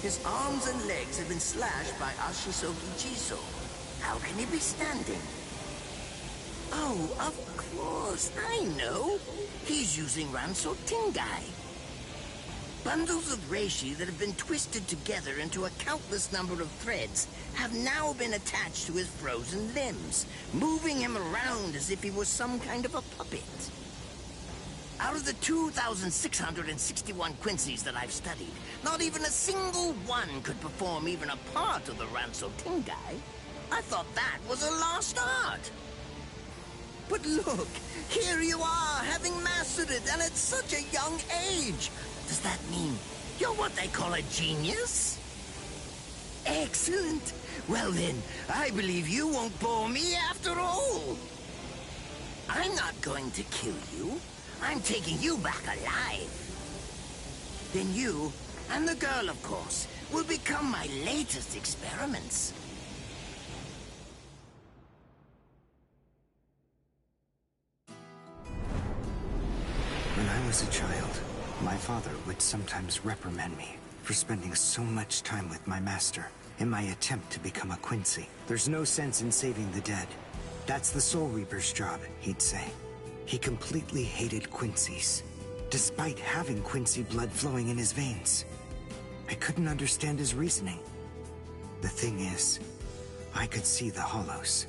His arms and legs have been slashed by Ashisogi Jiso. How can he be standing? Oh, of course, I know. He's using Ranso Tingai. Bundles of reishi that have been twisted together into a countless number of threads have now been attached to his frozen limbs, moving him around as if he was some kind of a puppet. Out of the 2,661 Quincy's that I've studied, not even a single one could perform even a part of the Ranso Tingai. I thought that was a lost art. But look, here you are, having mastered it, and at such a young age. Does that mean you're what they call a genius? Excellent. Well then, I believe you won't bore me after all. I'm not going to kill you. I'm taking you back alive. Then you, and the girl of course, will become my latest experiments. When I was a child, my father would sometimes reprimand me for spending so much time with my master in my attempt to become a Quincy. There's no sense in saving the dead. That's the Soul Reaper's job, he'd say. He completely hated Quincy's, despite having Quincy blood flowing in his veins. I couldn't understand his reasoning. The thing is, I could see the hollows,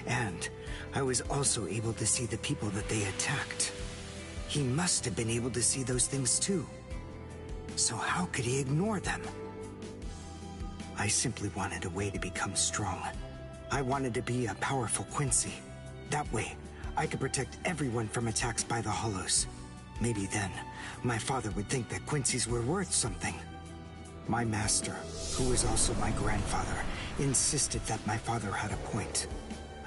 and I was also able to see the people that they attacked. He must have been able to see those things too. So how could he ignore them? I simply wanted a way to become strong. I wanted to be a powerful Quincy. That way, I could protect everyone from attacks by the hollows. Maybe then, my father would think that Quincy's were worth something. My master, who was also my grandfather, insisted that my father had a point.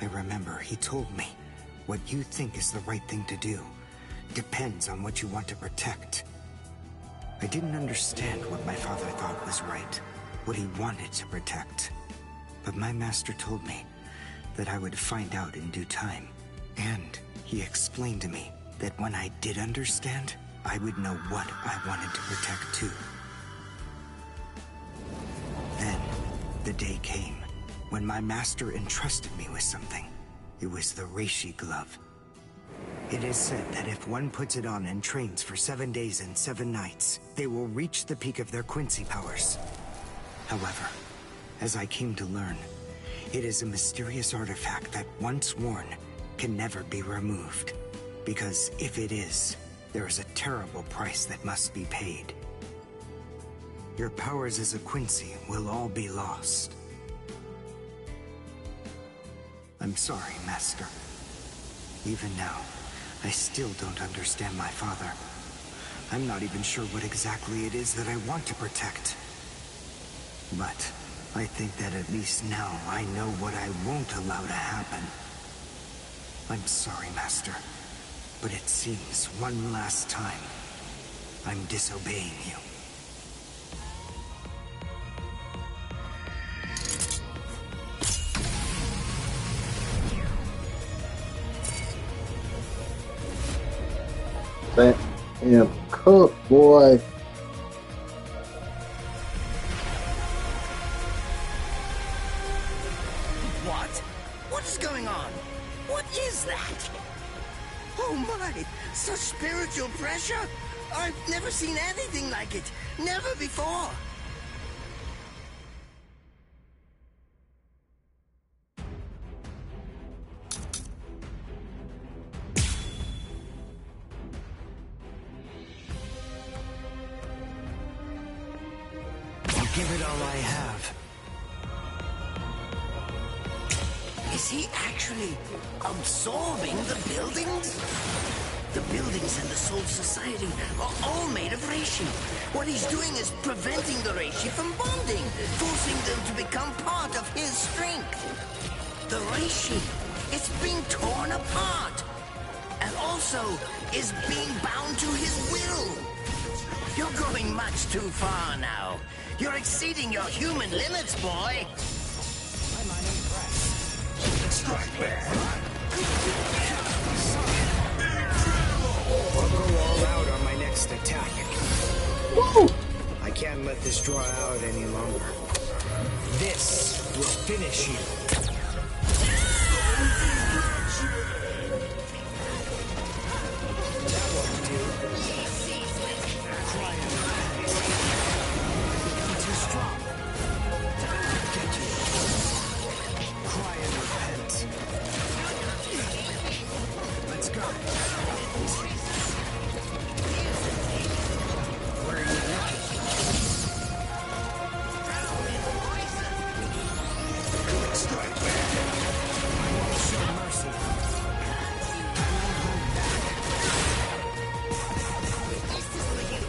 I remember he told me, what you think is the right thing to do depends on what you want to protect. I didn't understand what my father thought was right, what he wanted to protect. But my master told me that I would find out in due time. And he explained to me that when I did understand, I would know what I wanted to protect too. Then, the day came when my master entrusted me with something. It was the Reishi Glove. It is said that if one puts it on and trains for 7 days and 7 nights, they will reach the peak of their Quincy powers. However, as I came to learn, it is a mysterious artifact that once worn can never be removed. Because if it is, there is a terrible price that must be paid. Your powers as a Quincy will all be lost. I'm sorry, Master. Even now, I still don't understand my father. I'm not even sure what exactly it is that I want to protect. But I think that at least now I know what I won't allow to happen. I'm sorry, Master, but it seems one last time I'm disobeying you. Damn, cook, boy. What? What is going on? What is that? Oh my, such spiritual pressure? I've never seen anything like it. Never before. Give it all I have. Is he actually absorbing the buildings? The buildings in the Soul Society are all made of reishi. What he's doing is preventing the reishi from bonding, forcing them to become part of his strength. The reishi, it's being torn apart, and also is being bound to his will. You're going much too far now. You're exceeding your human limits, boy. I'm unimpressed. Strike back. I'll go all out on my next attack. Woo! I can't let this draw out any longer. This will finish you. That won't do. Cry and repent. I'm too strong. Get you. Cry and repent. Let's go. Where are you looking? Strike back. I won't show mercy. I won't hold back. This is for you.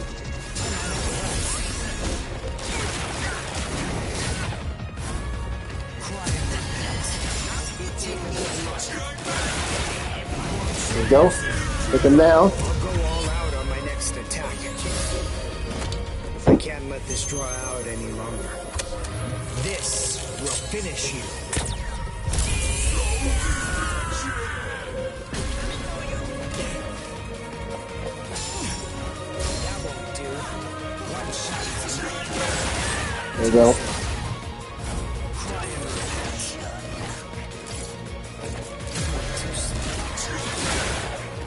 Cry and repent. There you go. Take him down. I'll go all out on my next attack. I can't let this draw out any longer. This will finish you. That won't do. One shot is enough. There you go. Cry and repent.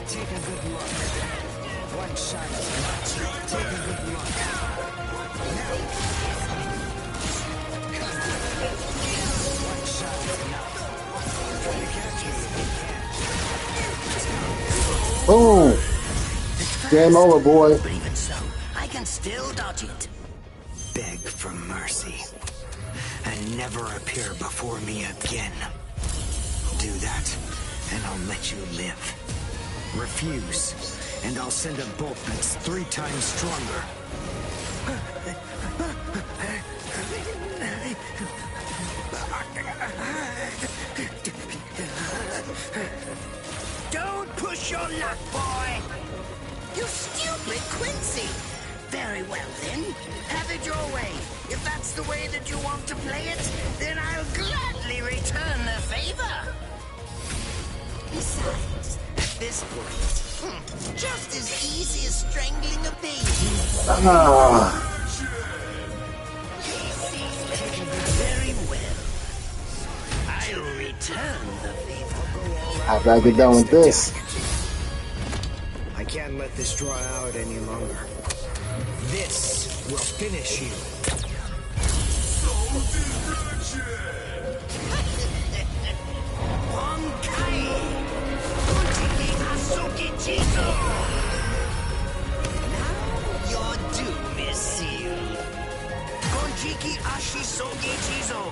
Take a good look. One shot is enough. Take a good look. One shot is enough. Try to catch you if you can. Boom. Game over, boy. But even so, I can still dodge it. Beg for mercy and never appear before me again. Do that, and I'll let you live. Refuse, and I'll send a bolt that's 3 times stronger. Don't push your luck, boy! You stupid Quincy! Very well, then. Have it your way. If that's the way that you want to play it, then I'll gladly return the favor. Besides, at this point, just as easy as strangling a baby. Ah. Very well. I'll return the favor. I gotta get done with this. I can't let this draw out any longer. This will finish you. Honkai! Konjiki Asuki Jizo! Now your doom is sealed. Konjiki Ashisogi Jizo!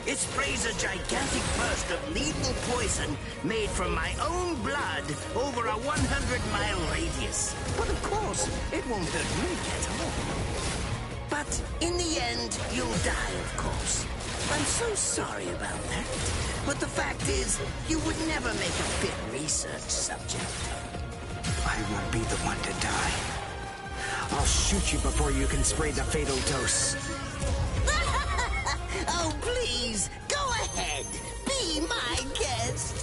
It sprays a gigantic burst of lethal poison made from my own blood over a 100-mile radius. But of course, it won't hurt me at all. But in the end, you'll die, of course. I'm so sorry about that. But the fact is, you would never make a fit research subject. I won't be the one to die. I'll shoot you before you can spray the fatal dose. Oh, please, go ahead. Be my guest.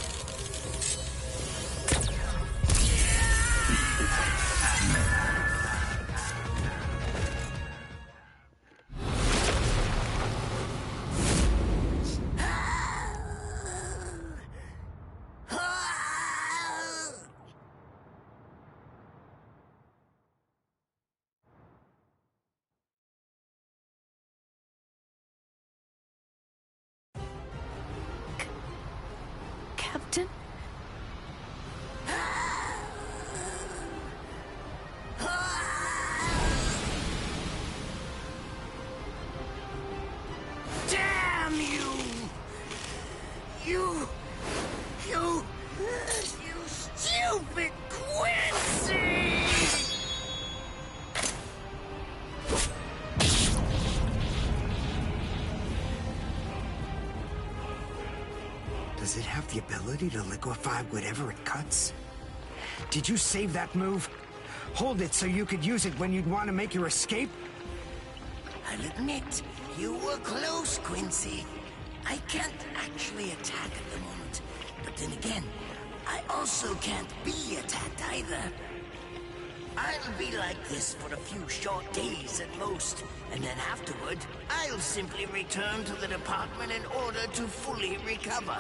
Captain? Damn you! You stupid Quincy! Does it have the ability to liquefy whatever it cuts? Did you save that move? Hold it so you could use it when you'd want to make your escape? I'll admit, you were close, Quincy. I can't actually attack at the moment. But then again, I also can't be attacked either. I'll be like this for a few short days at most, and then afterward, I'll simply return to the department in order to fully recover.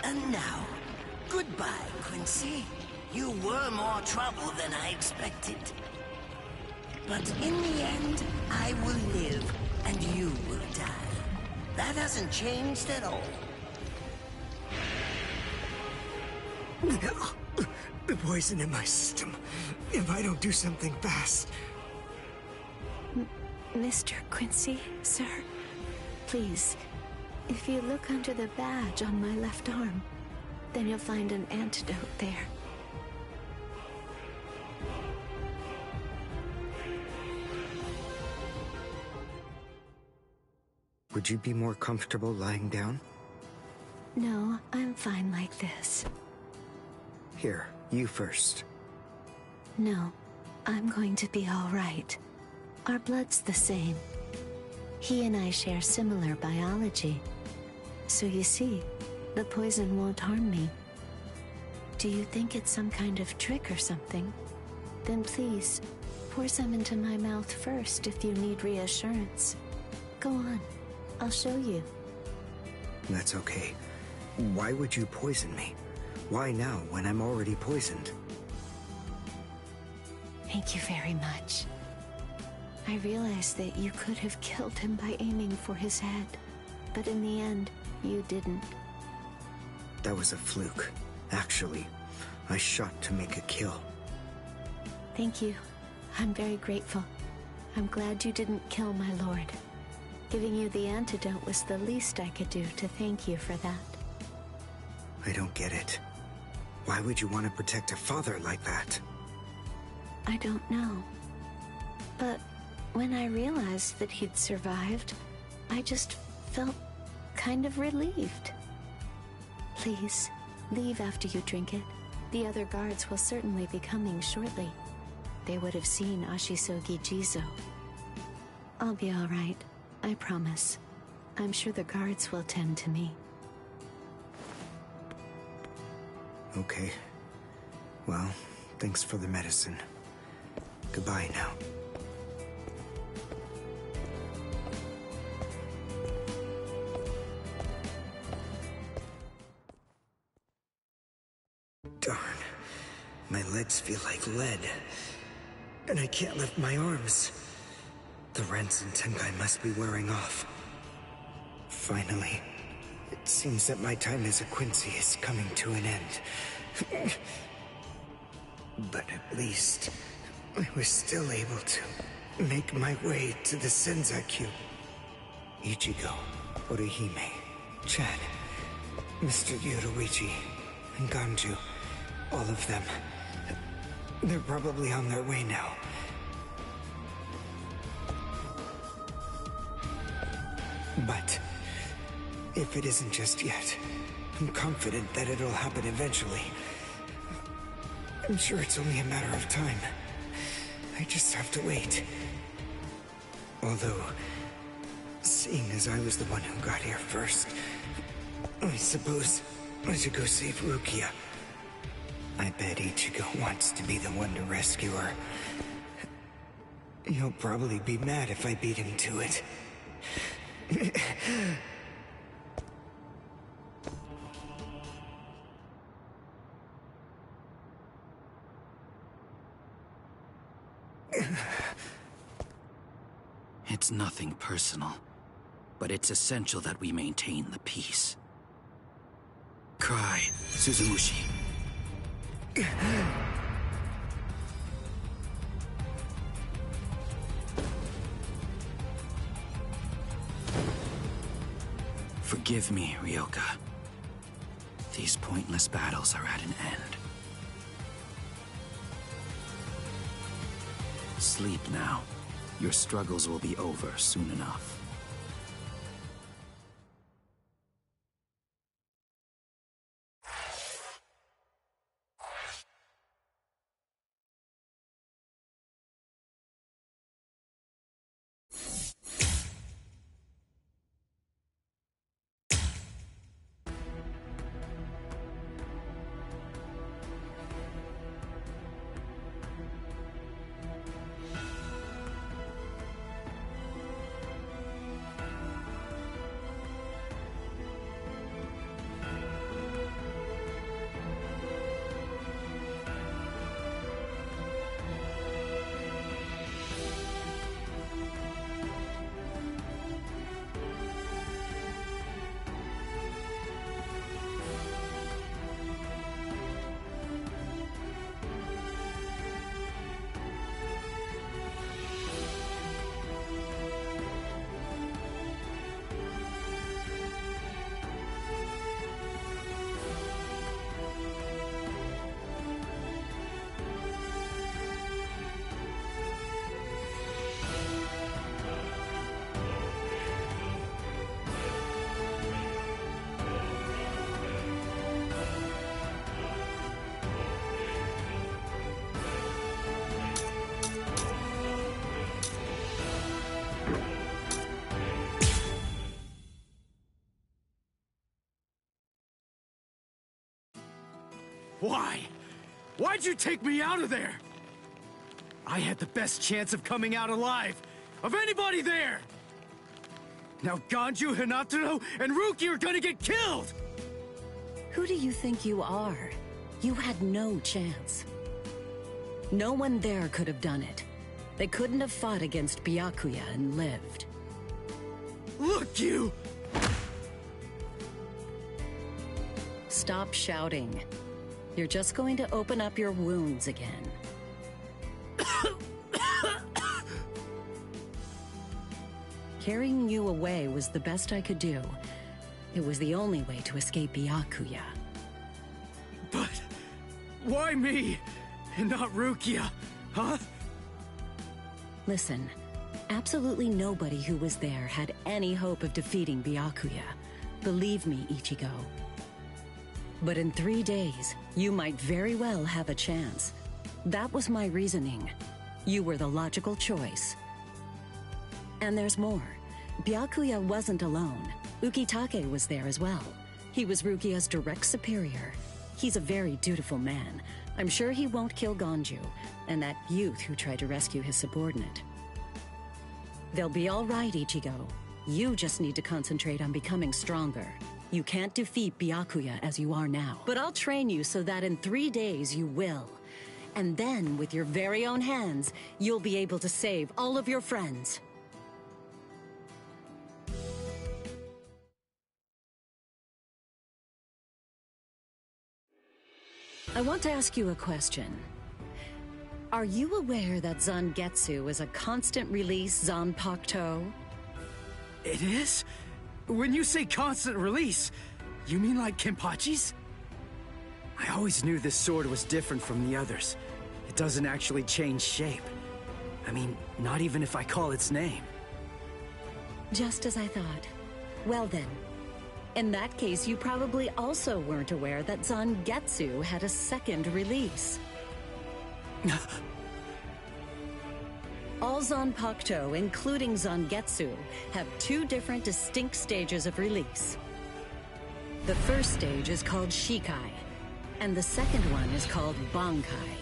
And now, goodbye, Quincy. You were more trouble than I expected. But in the end, I will live, and you will die. That hasn't changed at all. The poison in my system. If I don't do something fast... Mr. Quincy, sir, please, if you look under the badge on my left arm, then you'll find an antidote there. Would you be more comfortable lying down? No, I'm fine like this. Here, you first. No, I'm going to be all right. Our blood's the same. He and I share similar biology. So you see, the poison won't harm me. Do you think it's some kind of trick or something? Then please, pour some into my mouth first if you need reassurance. Go on, I'll show you. That's okay. Why would you poison me? Why now, when I'm already poisoned? Thank you very much. I realized that you could have killed him by aiming for his head, but in the end, you didn't. That was a fluke. Actually, I shot to make a kill. Thank you. I'm very grateful. I'm glad you didn't kill my lord. Giving you the antidote was the least I could do to thank you for that. I don't get it. Why would you want to protect a father like that? I don't know. But when I realized that he'd survived, I just felt kind of relieved. Please, leave after you drink it. The other guards will certainly be coming shortly. They would have seen Ashisogi Jizo. I'll be all right, I promise. I'm sure the guards will tend to me. Okay. Well, thanks for the medicine. Goodbye now. Darn. My legs feel like lead. And I can't lift my arms. The Rents and Tenkai must be wearing off. Finally, it seems that my time as a Quincy is coming to an end. But at least, I was still able to make my way to the Senzakyu. Ichigo, Orihime, Chad, Mr. Yoruichi, and Ganju. All of them. They're probably on their way now. But if it isn't just yet, I'm confident that it'll happen eventually. I'm sure it's only a matter of time. I just have to wait. Although, seeing as I was the one who got here first, I suppose I should go save Rukia. I bet Ichigo wants to be the one to rescue her. He'll probably be mad if I beat him to it. It's nothing personal, but it's essential that we maintain the peace. Cry, Suzumushi. Forgive me, Ryoka. These pointless battles are at an end. Sleep now. Your struggles will be over soon enough. Why? Why'd you take me out of there? I had the best chance of coming out alive, of anybody there! Now Ganju, Hinataro, and Rukia are gonna get killed! Who do you think you are? You had no chance. No one there could have done it. They couldn't have fought against Byakuya and lived. Look, you! Stop shouting. You're just going to open up your wounds again. Carrying you away was the best I could do. It was the only way to escape Byakuya. But why me and not Rukia, huh? Listen, absolutely nobody who was there had any hope of defeating Byakuya. Believe me, Ichigo. But in 3 days, you might very well have a chance. That was my reasoning. You were the logical choice. And there's more. Byakuya wasn't alone. Ukitake was there as well. He was Rukia's direct superior. He's a very dutiful man. I'm sure he won't kill Ganju, and that youth who tried to rescue his subordinate. They'll be all right, Ichigo. You just need to concentrate on becoming stronger. You can't defeat Byakuya as you are now. But I'll train you so that in 3 days you will. And then, with your very own hands, you'll be able to save all of your friends. I want to ask you a question. Are you aware that Zangetsu is a constant release Zanpakuto? It is? When you say constant release, you mean like Kenpachi's? I always knew this sword was different from the others. It doesn't actually change shape. I mean, not even if I call its name. Just as I thought. Well then, in that case, you probably also weren't aware that Zangetsu had a second release. All Zanpakuto, including Zangetsu, have 2 different distinct stages of release. The first stage is called Shikai, and the second one is called Bankai.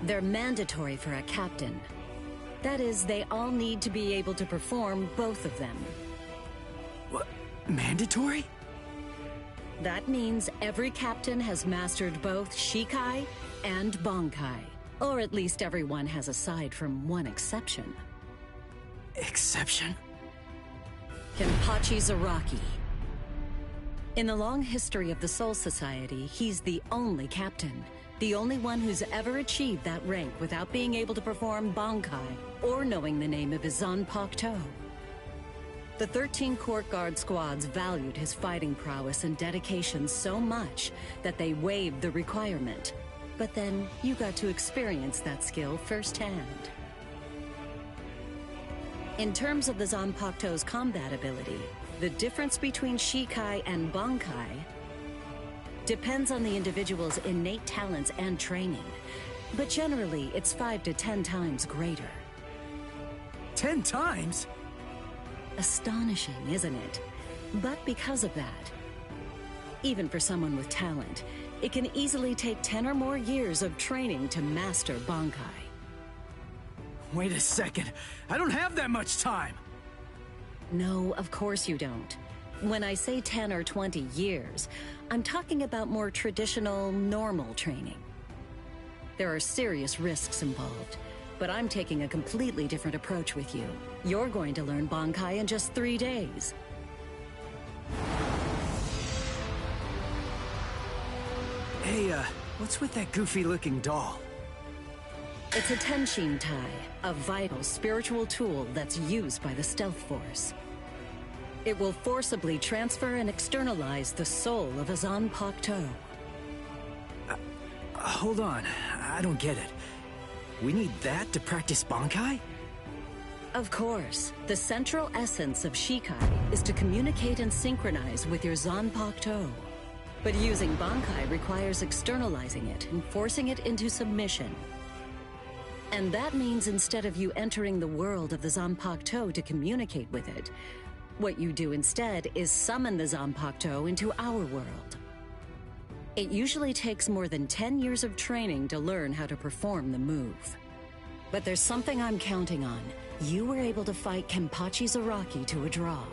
They're mandatory for a captain. That is, they all need to be able to perform both of them. What? Mandatory? That means every captain has mastered both Shikai and Bankai. Or at least everyone has aside from one exception. Exception? Kenpachi Zaraki. In the long history of the Soul Society, he's the only captain. The only one who's ever achieved that rank without being able to perform Bankai or knowing the name of his Zanpakuto. The 13 court guard squads valued his fighting prowess and dedication so much that they waived the requirement. But then you got to experience that skill firsthand. In terms of the Zanpakuto's combat ability, the difference between Shikai and Bankai depends on the individual's innate talents and training. But generally, it's 5 to 10 times greater. 10 times? Astonishing, isn't it? But because of that, even for someone with talent, it can easily take 10 or more years of training to master Bankai. Wait a second. I don't have that much time. No, of course you don't. When I say 10 or 20 years, I'm talking about more traditional, normal training. There are serious risks involved, but I'm taking a completely different approach with you. You're going to learn Bankai in just 3 days. Hey, what's with that goofy-looking doll? It's a Tenshin Tai, a vital spiritual tool that's used by the Stealth Force. It will forcibly transfer and externalize the soul of a Zanpakuto. Hold on, I don't get it. We need that to practice Bankai? Of course, the central essence of Shikai is to communicate and synchronize with your Zanpakuto. But using Bankai requires externalizing it and forcing it into submission. And that means instead of you entering the world of the Zanpakuto to communicate with it, what you do instead is summon the Zanpakuto into our world. It usually takes more than 10 years of training to learn how to perform the move. But there's something I'm counting on. You were able to fight Kenpachi Zaraki to a draw.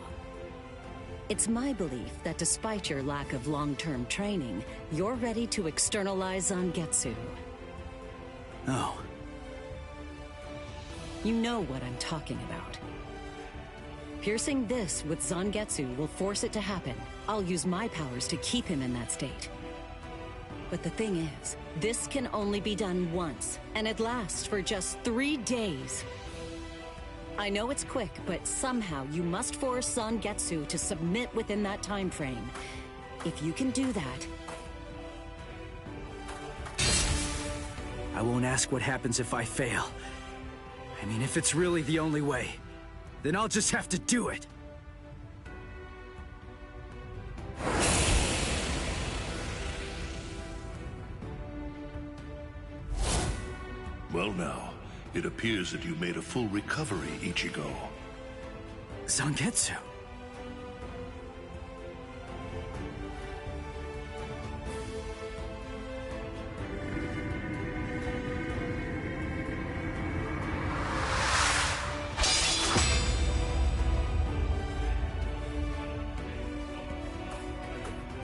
It's my belief that despite your lack of long-term training, you're ready to externalize Zangetsu. Oh. You know what I'm talking about. Piercing this with Zangetsu will force it to happen. I'll use my powers to keep him in that state. But the thing is, this can only be done once, and it lasts for just 3 days. I know it's quick, but somehow you must force Zangetsu to submit within that time frame. If you can do that... I won't ask what happens if I fail. I mean, if it's really the only way, then I'll just have to do it. Well now, it appears that you made a full recovery, Ichigo. Zangetsu.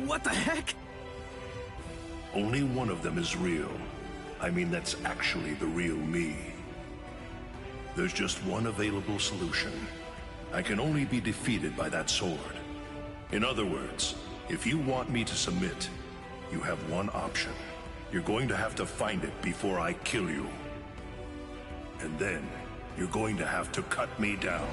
What the heck? Only one of them is real. I mean, that's actually the real me. There's just one available solution. I can only be defeated by that sword. In other words, if you want me to submit, you have one option. You're going to have to find it before I kill you. And then, you're going to have to cut me down.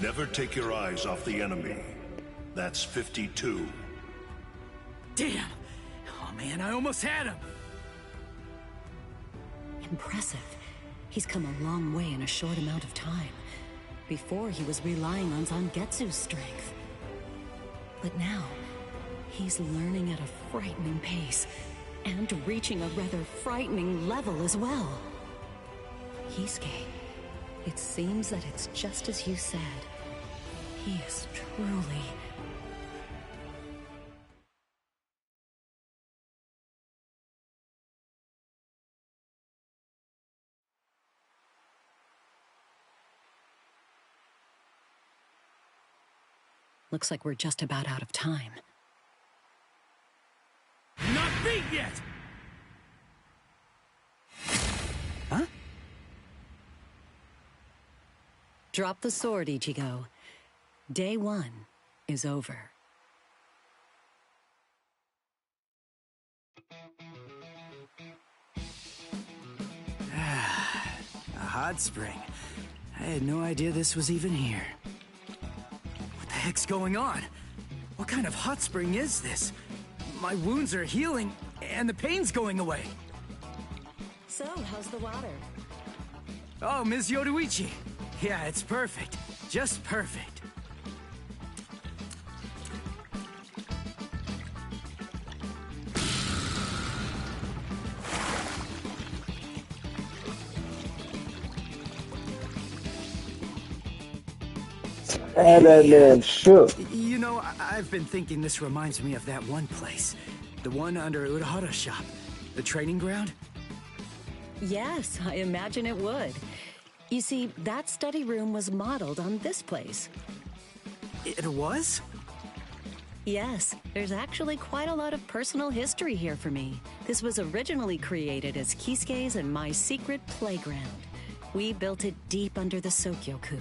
Never take your eyes off the enemy. That's 52. Damn! Oh man, I almost had him! Impressive. He's come a long way in a short amount of time. Before, he was relying on Zangetsu's strength. But now, he's learning at a frightening pace, and reaching a rather frightening level as well. Kisuke, it seems that it's just as you said. He is truly... Looks like we're just about out of time. Not beat yet! Huh? Drop the sword, Ichigo. Day 1 is over. A hot spring. I had no idea this was even here. What the heck's going on? What kind of hot spring is this? My wounds are healing, and the pain's going away. So, how's the water? Oh, Ms. Yoruichi. Yeah, it's perfect. Just perfect. And that man shook. You know, I've been thinking this reminds me of that one place. The one under Urahara's shop. The training ground? Yes, I imagine it would. You see, that study room was modeled on this place. It was? Yes, there's actually quite a lot of personal history here for me. This was originally created as Kisuke's and my secret playground. We built it deep under the Sokyoku.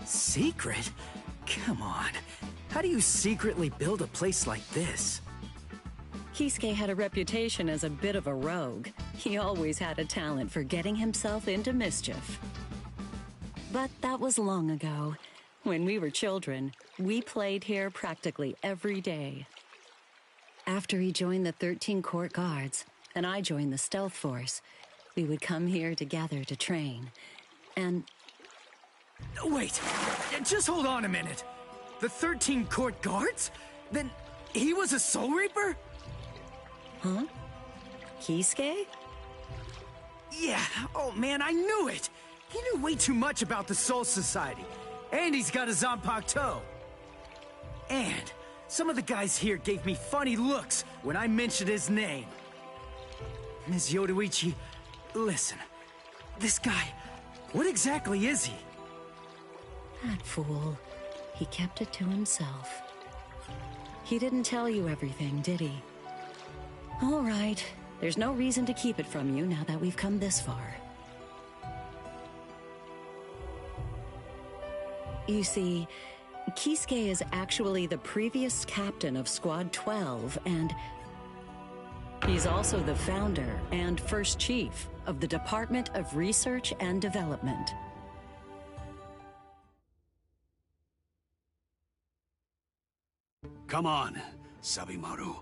Secret? Come on. How do you secretly build a place like this? Kisuke had a reputation as a bit of a rogue. He always had a talent for getting himself into mischief. But that was long ago. When we were children, we played here practically every day. After he joined the 13 Court Guards, and I joined the Stealth Force, we would come here together to train. And Wait, just hold on a minute. The 13 court guards? Then he was a Soul Reaper? Huh? Kisuke? Yeah, oh man, I knew it! He knew way too much about the Soul Society. And he's got a Zanpakuto. And some of the guys here gave me funny looks when I mentioned his name. Ms. Yoruichi, listen. This guy, what exactly is he? That fool. He kept it to himself. He didn't tell you everything, did he? All right. There's no reason to keep it from you now that we've come this far. You see, Kisuke is actually the previous captain of Squad 12, and he's also the founder and first chief of the Department of Research and Development. Come on, Sabimaru.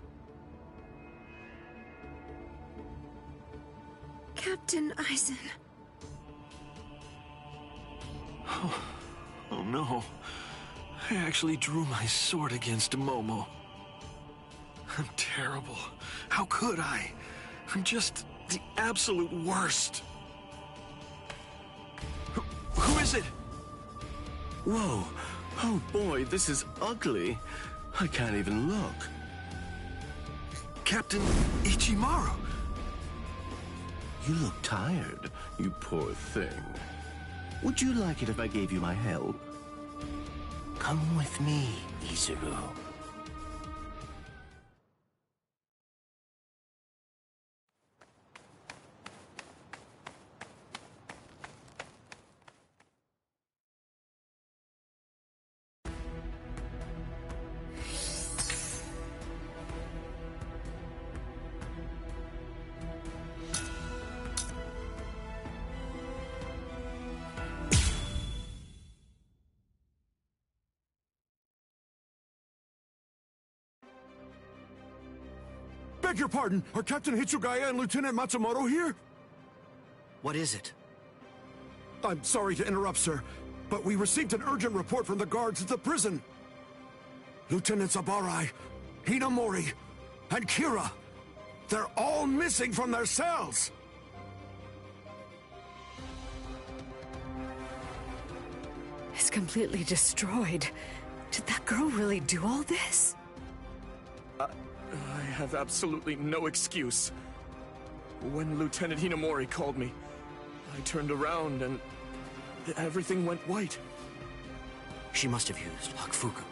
Captain Aizen. Oh no. I actually drew my sword against Momo. I'm terrible. How could I? I'm just the absolute worst. Who is it? Whoa. Oh boy, this is ugly. I can't even look. Captain Ichimaru. You look tired, you poor thing. Would you like it if I gave you my help? Come with me, Izuru. Beg your pardon, are Captain Hitsugaya and Lieutenant Matsumoto here? What is it? I'm sorry to interrupt, sir, but we received an urgent report from the guards at the prison. Lieutenant Sabarai, Hinamori, and Kira, they're all missing from their cells! It's completely destroyed. Did that girl really do all this? I have absolutely no excuse. When Lieutenant Hinamori called me, I turned around and everything went white. She must have used Hakufuku.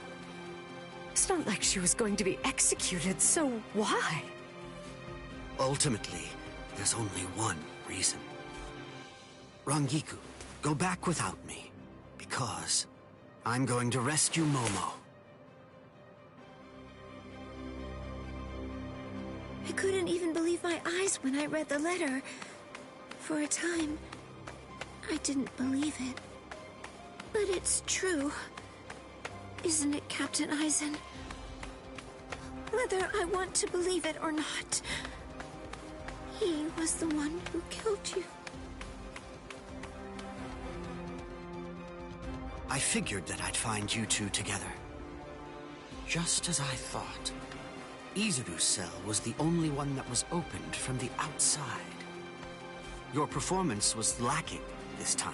It's not like she was going to be executed, so why? Ultimately, there's only one reason. Rangiku, go back without me, because I'm going to rescue Momo. I couldn't even believe my eyes when I read the letter. For a time, I didn't believe it. But it's true. Isn't it, Captain Aizen? Whether I want to believe it or not, he was the one who killed you. I figured that I'd find you two together. Just as I thought. Izuru's cell was the only one that was opened from the outside. Your performance was lacking this time.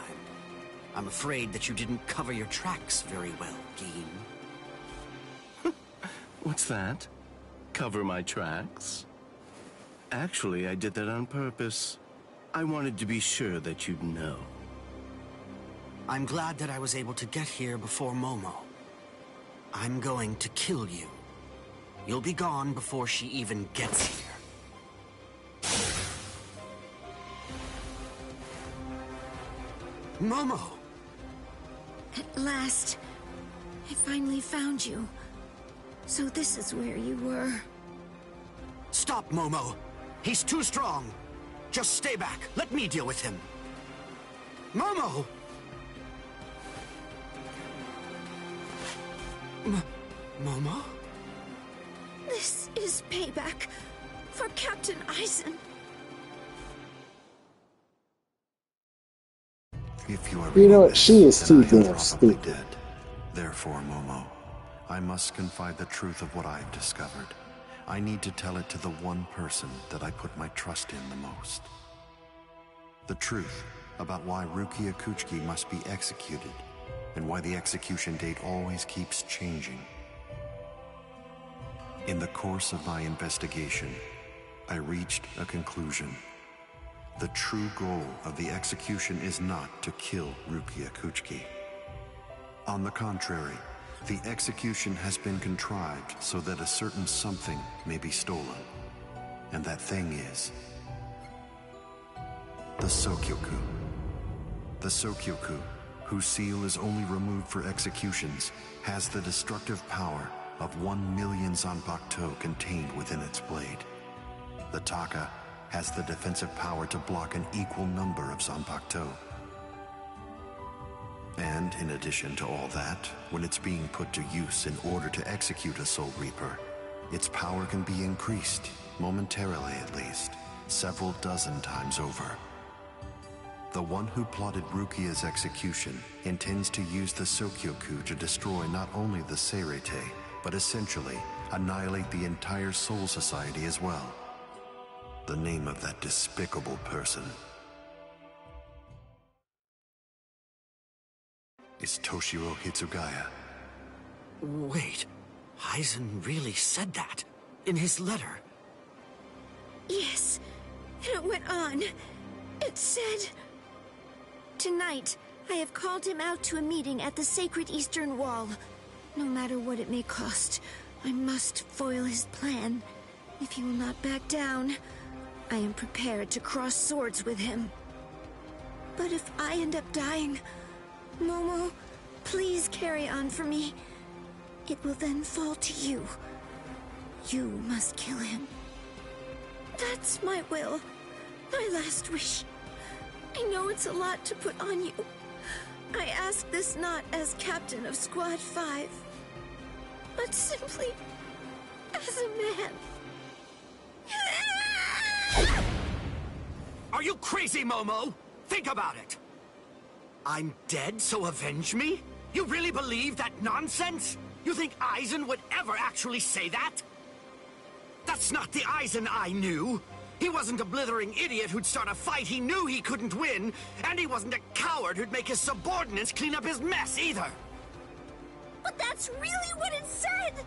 I'm afraid that you didn't cover your tracks very well, Gin. What's that? Cover my tracks? Actually, I did that on purpose. I wanted to be sure that you'd know. I'm glad that I was able to get here before Momo. I'm going to kill you. You'll be gone before she even gets here. Momo! At last, I finally found you. So this is where you were. Stop, Momo! He's too strong! Just stay back. Let me deal with him. Momo! Momo? This is payback for Captain Aizen. If you are You know reading what? She is this, too then I am damn probably stupid. dead. Therefore, Momo, I must confide the truth of what I've discovered. I need to tell it to the one person that I put my trust in the most. The truth about why Rukia Kuchiki must be executed, and why the execution date always keeps changing. In the course of my investigation, I reached a conclusion. The true goal of the execution is not to kill Rukia Kuchiki. On the contrary, the execution has been contrived so that a certain something may be stolen. And that thing is the Sokyoku. The Sokyoku, whose seal is only removed for executions, has the destructive power of 1 million Zanpakuto contained within its blade. The Taka has the defensive power to block an equal number of Zanpakuto. And in addition to all that, when it's being put to use in order to execute a Soul Reaper, its power can be increased, momentarily at least, several dozen times over. The one who plotted Rukia's execution intends to use the Sokyoku to destroy not only the Seirete, but essentially annihilate the entire Soul Society as well. The name of that despicable person is Toshiro Hitsugaya. Wait, Aizen really said that in his letter? Yes, and it went on. It said, "Tonight, I have called him out to a meeting at the Sacred Eastern Wall. No matter what it may cost, I must foil his plan. If he will not back down, I am prepared to cross swords with him. But if I end up dying, Momo, please carry on for me. It will then fall to you. You must kill him. That's my will, my last wish. I know it's a lot to put on you. I ask this not as captain of Squad 5, but simply as a man." Are you crazy, Momo? Think about it. I'm dead, so avenge me? You really believe that nonsense? You think Aizen would ever actually say that? That's not the Aizen I knew. He wasn't a blithering idiot who'd start a fight he knew he couldn't win, and he wasn't a coward who'd make his subordinates clean up his mess either. But that's really what it said!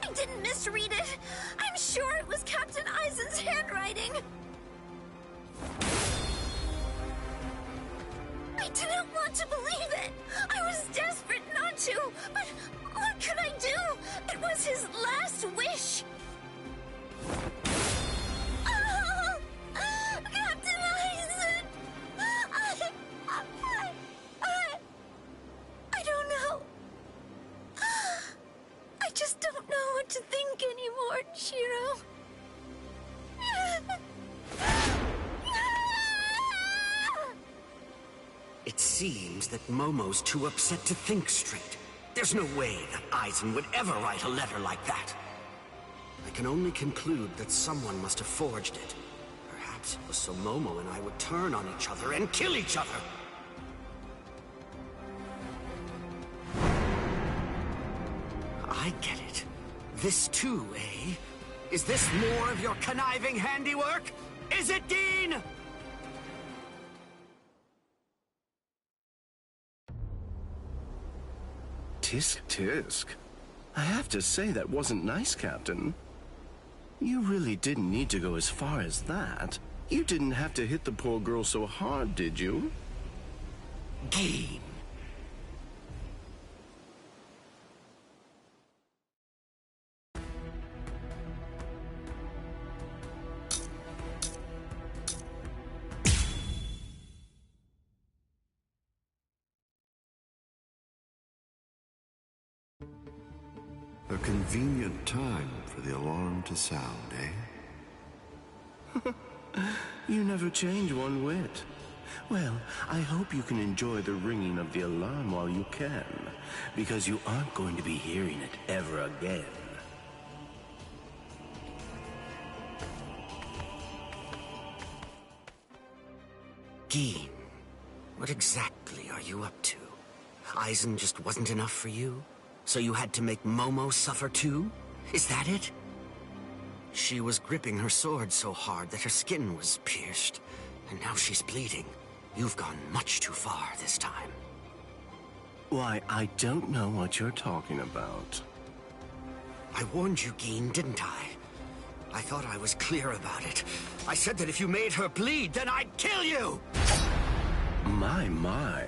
I didn't misread it. I'm sure it was Captain Aizen's handwriting. I didn't want to believe it. I was desperate not to, but what could I do? It was his last wish. Oh, Captain Aizen! I don't know. I just don't know what to think anymore, Shiro. It seems that Momo's too upset to think straight. There's no way that Aizen would ever write a letter like that. I can only conclude that someone must have forged it. Perhaps it was so Momo and I would turn on each other and kill each other. I get it. This too, eh? Is this more of your conniving handiwork? Is it, Dean? Tisk tisk. I have to say that wasn't nice, Captain. You really didn't need to go as far as that. You didn't have to hit the poor girl so hard, did you? Dean. A convenient time for the alarm to sound, eh? You never change one whit. Well, I hope you can enjoy the ringing of the alarm while you can, because you aren't going to be hearing it ever again. Dean, What exactly are you up to? Aizen just wasn't enough for you? So you had to make Momo suffer too? Is that it? She was gripping her sword so hard that her skin was pierced, and now she's bleeding. You've gone much too far this time. Why, I don't know what you're talking about. I warned you, Geen, didn't I? I thought I was clear about it. I said that if you made her bleed, then I'd kill you! My.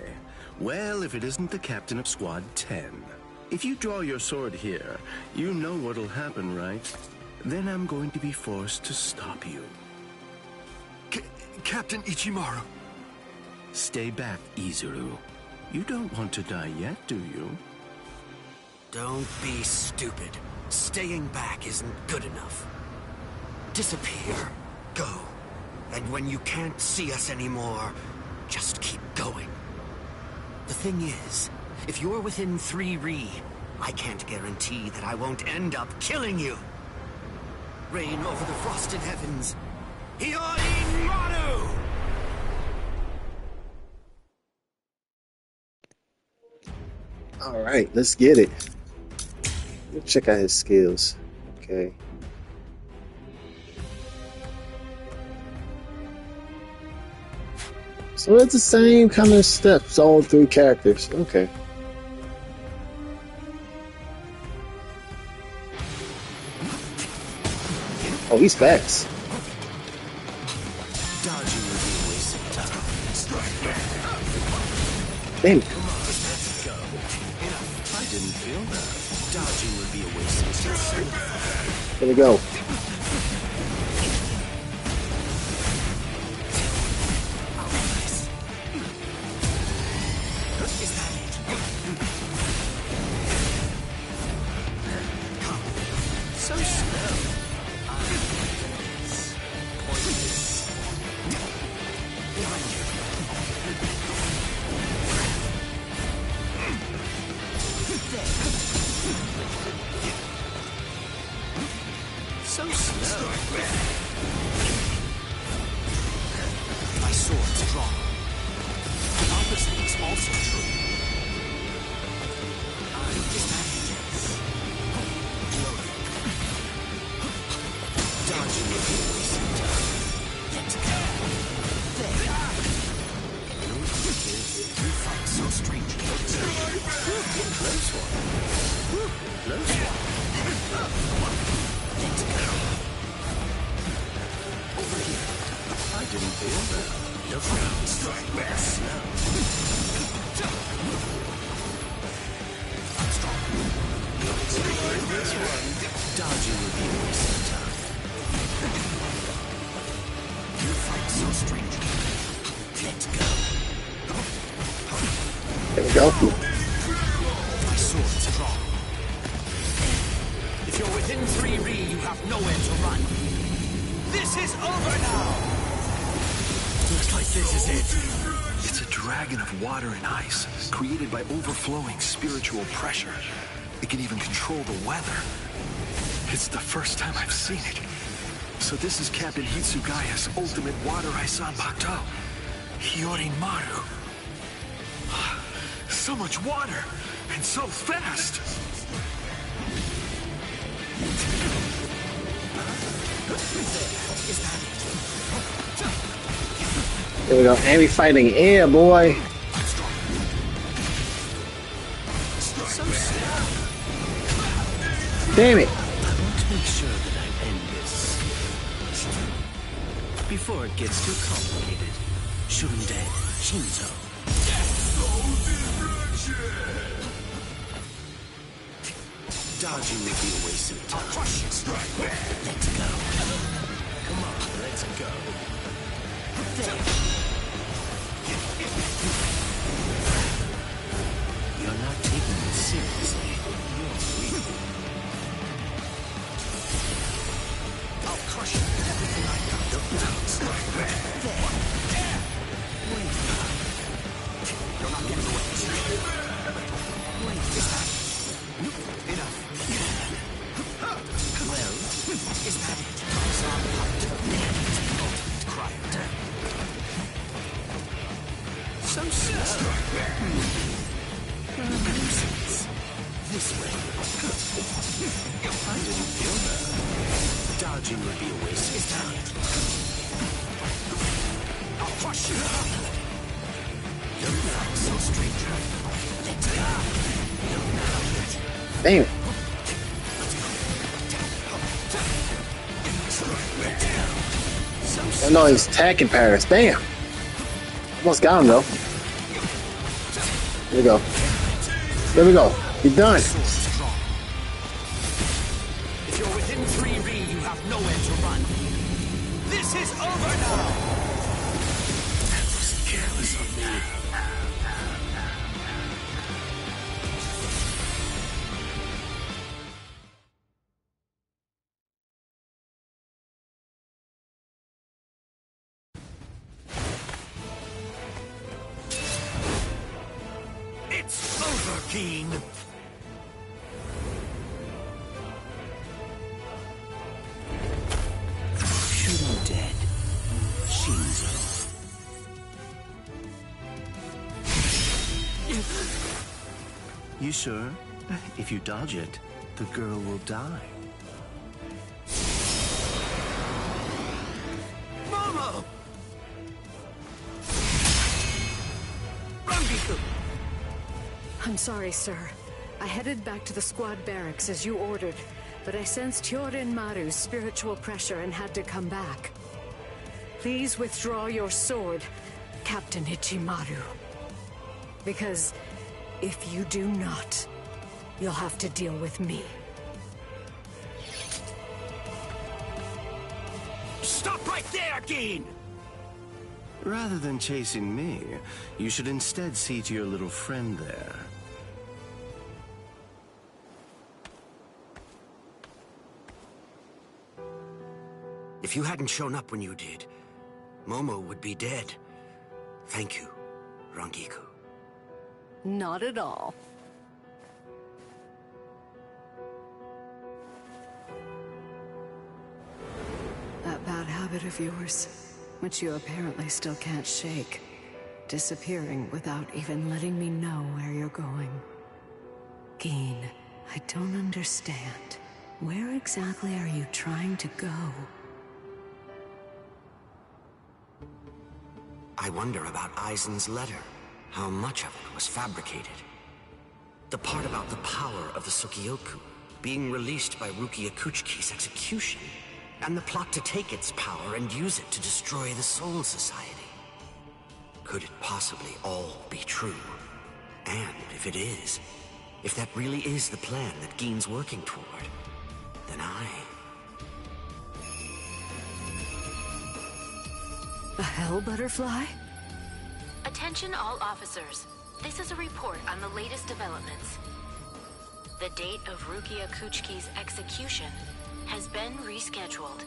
Well, if it isn't the captain of Squad 10. If you draw your sword here, you know what'll happen, right? Then I'm going to be forced to stop you. Captain Ichimaru. Stay back, Izuru. You don't want to die yet, do you? Don't be stupid. Staying back isn't good enough. Disappear. Go. And when you can't see us anymore, just keep going. The thing is, if you're within 3 Ri, I can't guarantee that I won't end up killing you. Reign over the frosted heavens. Hiyori Maru! Alright, let's get it. Let's check out his skills. Okay. So it's the same kind of steps, all 3 characters. Okay. Oh, he's fast. Damn. I didn't feel that. Dodging would be a waste of time. Here we go. So slow. So slow. My sword's drawn. The opposite is also true. Dodging will be a waste of time. Let's go. There. No forgive. You fight so strangely. Close one. Close one. Let's go. Over here. I didn't feel that. Look out. Strike back. Slow. I'm strong. This one. Dodging will be a waste of time. You fight so strangely. Let's go. There we go. My sword's drawn. If you're within 3 Ri, you have nowhere to run. This is over now! Looks like this is it. It's a dragon of water and ice, created by overflowing spiritual pressure. It can even control the weather. It's the first time I've seen it. So this is Captain Hitsugaya's ultimate water ice Zanpakuto. Hiyori Maru. So much water, and so fast! There we go. And we fighting air, boy. Damn it. I want to make sure that I end this before it gets too complicated. Shunde Shinzo. Dodging will be a waste of time. Let's go. Come on, let's go. There. You're not taking this seriously. You're weak. I'll crush you with everything I got. There. Wait. You're not getting away. Wait. Enough. Well, is that it? Ultimate cryo. So slow. dodging would be a waste of time. I'll crush you! You're not so stranger. Damn. Oh no, he's attacking Paris. Damn. Almost got him though. There we go. There we go. He's done. If you're within 3 you have nowhere to run. This is over now! That was careless of me. It's over, Keen. Shooting dead. Shinzo. You sure? If you dodge it, the girl will die. Momo! Rangiku! I'm sorry, sir. I headed back to the squad barracks as you ordered, but I sensed Hyorin Maru's spiritual pressure and had to come back. Please withdraw your sword, Captain Ichimaru. Because if you do not, you'll have to deal with me. Stop right there, Keen! Rather than chasing me, you should instead see to your little friend there. If you hadn't shown up when you did, Momo would be dead. Thank you, Rangiku. Not at all. That bad habit of yours, which you apparently still can't shake. Disappearing without even letting me know where you're going. Geen, I don't understand. Where exactly are you trying to go? I wonder about Aizen's letter. How much of it was fabricated? The part about the power of the Sukioku being released by Rukia Kuchiki's execution, and the plot to take its power and use it to destroy the Soul Society. Could it possibly all be true? And if it is, if that really is the plan that Geen's working toward, then A hell butterfly? Attention all officers. This is a report on the latest developments. The date of Rukia Kuchiki's execution has been rescheduled.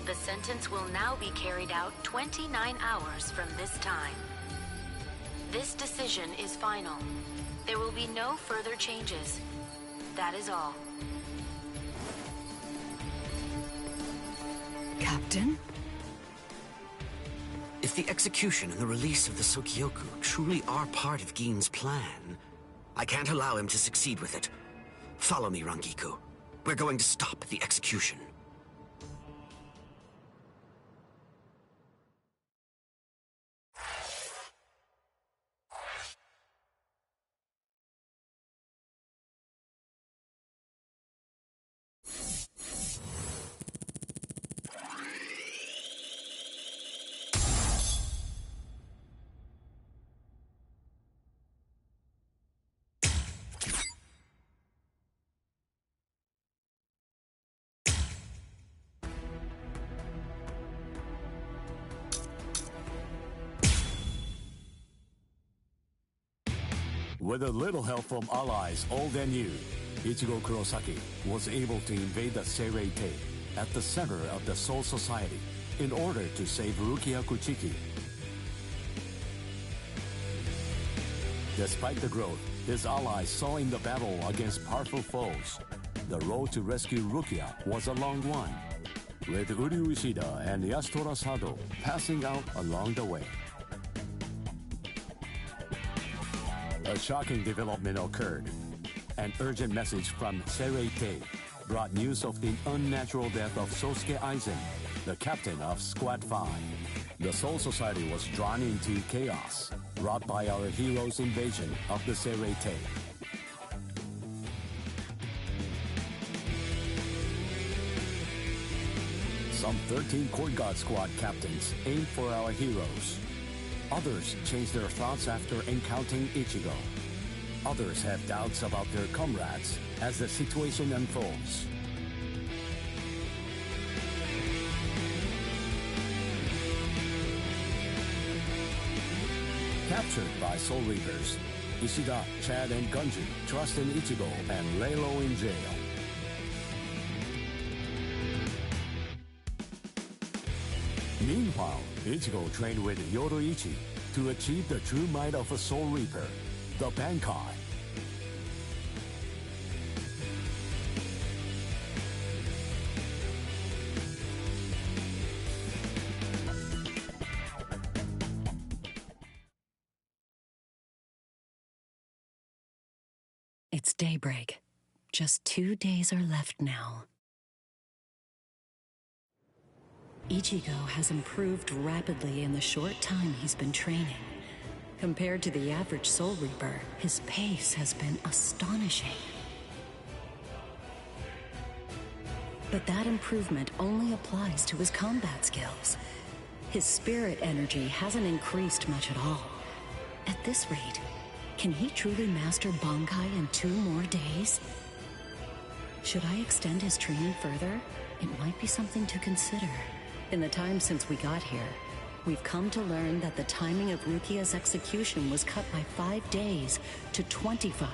The sentence will now be carried out 29 hours from this time. This decision is final. There will be no further changes. That is all. Captain? If the execution and the release of the Sukioku truly are part of Geen's plan, I can't allow him to succeed with it. Follow me, Rangiku. We're going to stop the execution. With a little help from allies old and new, Ichigo Kurosaki was able to invade the Seirei-Tei at the center of the Soul Society in order to save Rukia Kuchiki. Despite the growth his allies saw in the battle against powerful foes, the road to rescue Rukia was a long one, with Uryu Ishida and Yasutora Sado passing out along the way. A shocking development occurred. An urgent message from Seirei-Tei brought news of the unnatural death of Sosuke Aizen, the captain of Squad 5. The Soul Society was drawn into chaos, wrought by our hero's invasion of the Serete. Some 13 Court Guard Squad captains aimed for our heroes. Others changed their thoughts after encountering Ichigo. Others have doubts about their comrades as the situation unfolds. Captured by Soul Reapers, Ishida, Chad, and Gunji trust in Ichigo and lay low in jail. Meanwhile, Ichigo trained with Yoruichi to achieve the true might of a Soul Reaper, the Bankai. It's daybreak. Just 2 days are left now. Ichigo has improved rapidly in the short time he's been training. Compared to the average Soul Reaper, his pace has been astonishing. But that improvement only applies to his combat skills. His spirit energy hasn't increased much at all. At this rate, can he truly master Bankai in 2 more days? Should I extend his training further? It might be something to consider. In the time since we got here, we've come to learn that the timing of Rukia's execution was cut by 5 days to 25.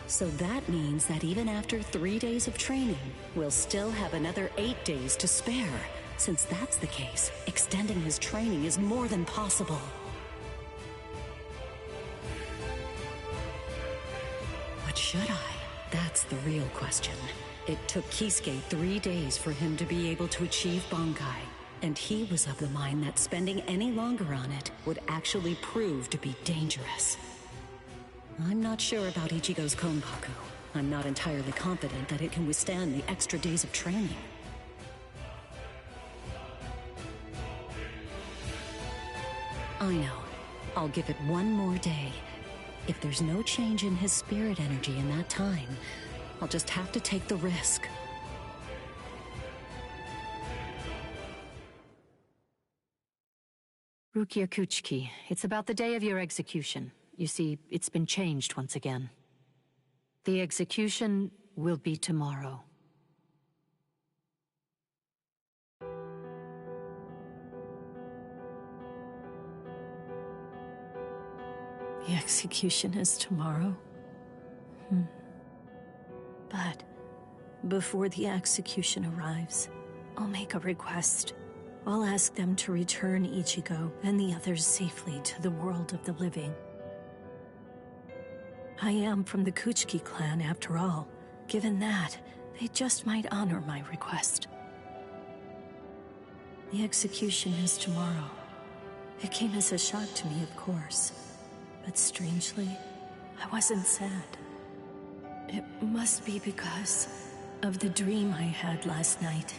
So that means that even after 3 days of training, we'll still have another 8 days to spare. Since that's the case, extending his training is more than possible. What should I? That's the real question. It took Kisuke 3 days for him to be able to achieve Bankai, and he was of the mind that spending any longer on it would actually prove to be dangerous. I'm not sure about Ichigo's Konpaku. I'm not entirely confident that it can withstand the extra days of training. I know. I'll give it 1 more day. If there's no change in his spirit energy in that time, I'll just have to take the risk. Rukia Kuchiki, it's about the day of your execution. You see, it's been changed once again. The execution will be tomorrow. The execution is tomorrow? But before the execution arrives, I'll make a request. I'll ask them to return Ichigo and the others safely to the world of the living. I am from the Kuchiki clan after all. Given that, they just might honor my request. The execution is tomorrow. It came as a shock to me, of course. But strangely, I wasn't sad. It must be because of the dream I had last night.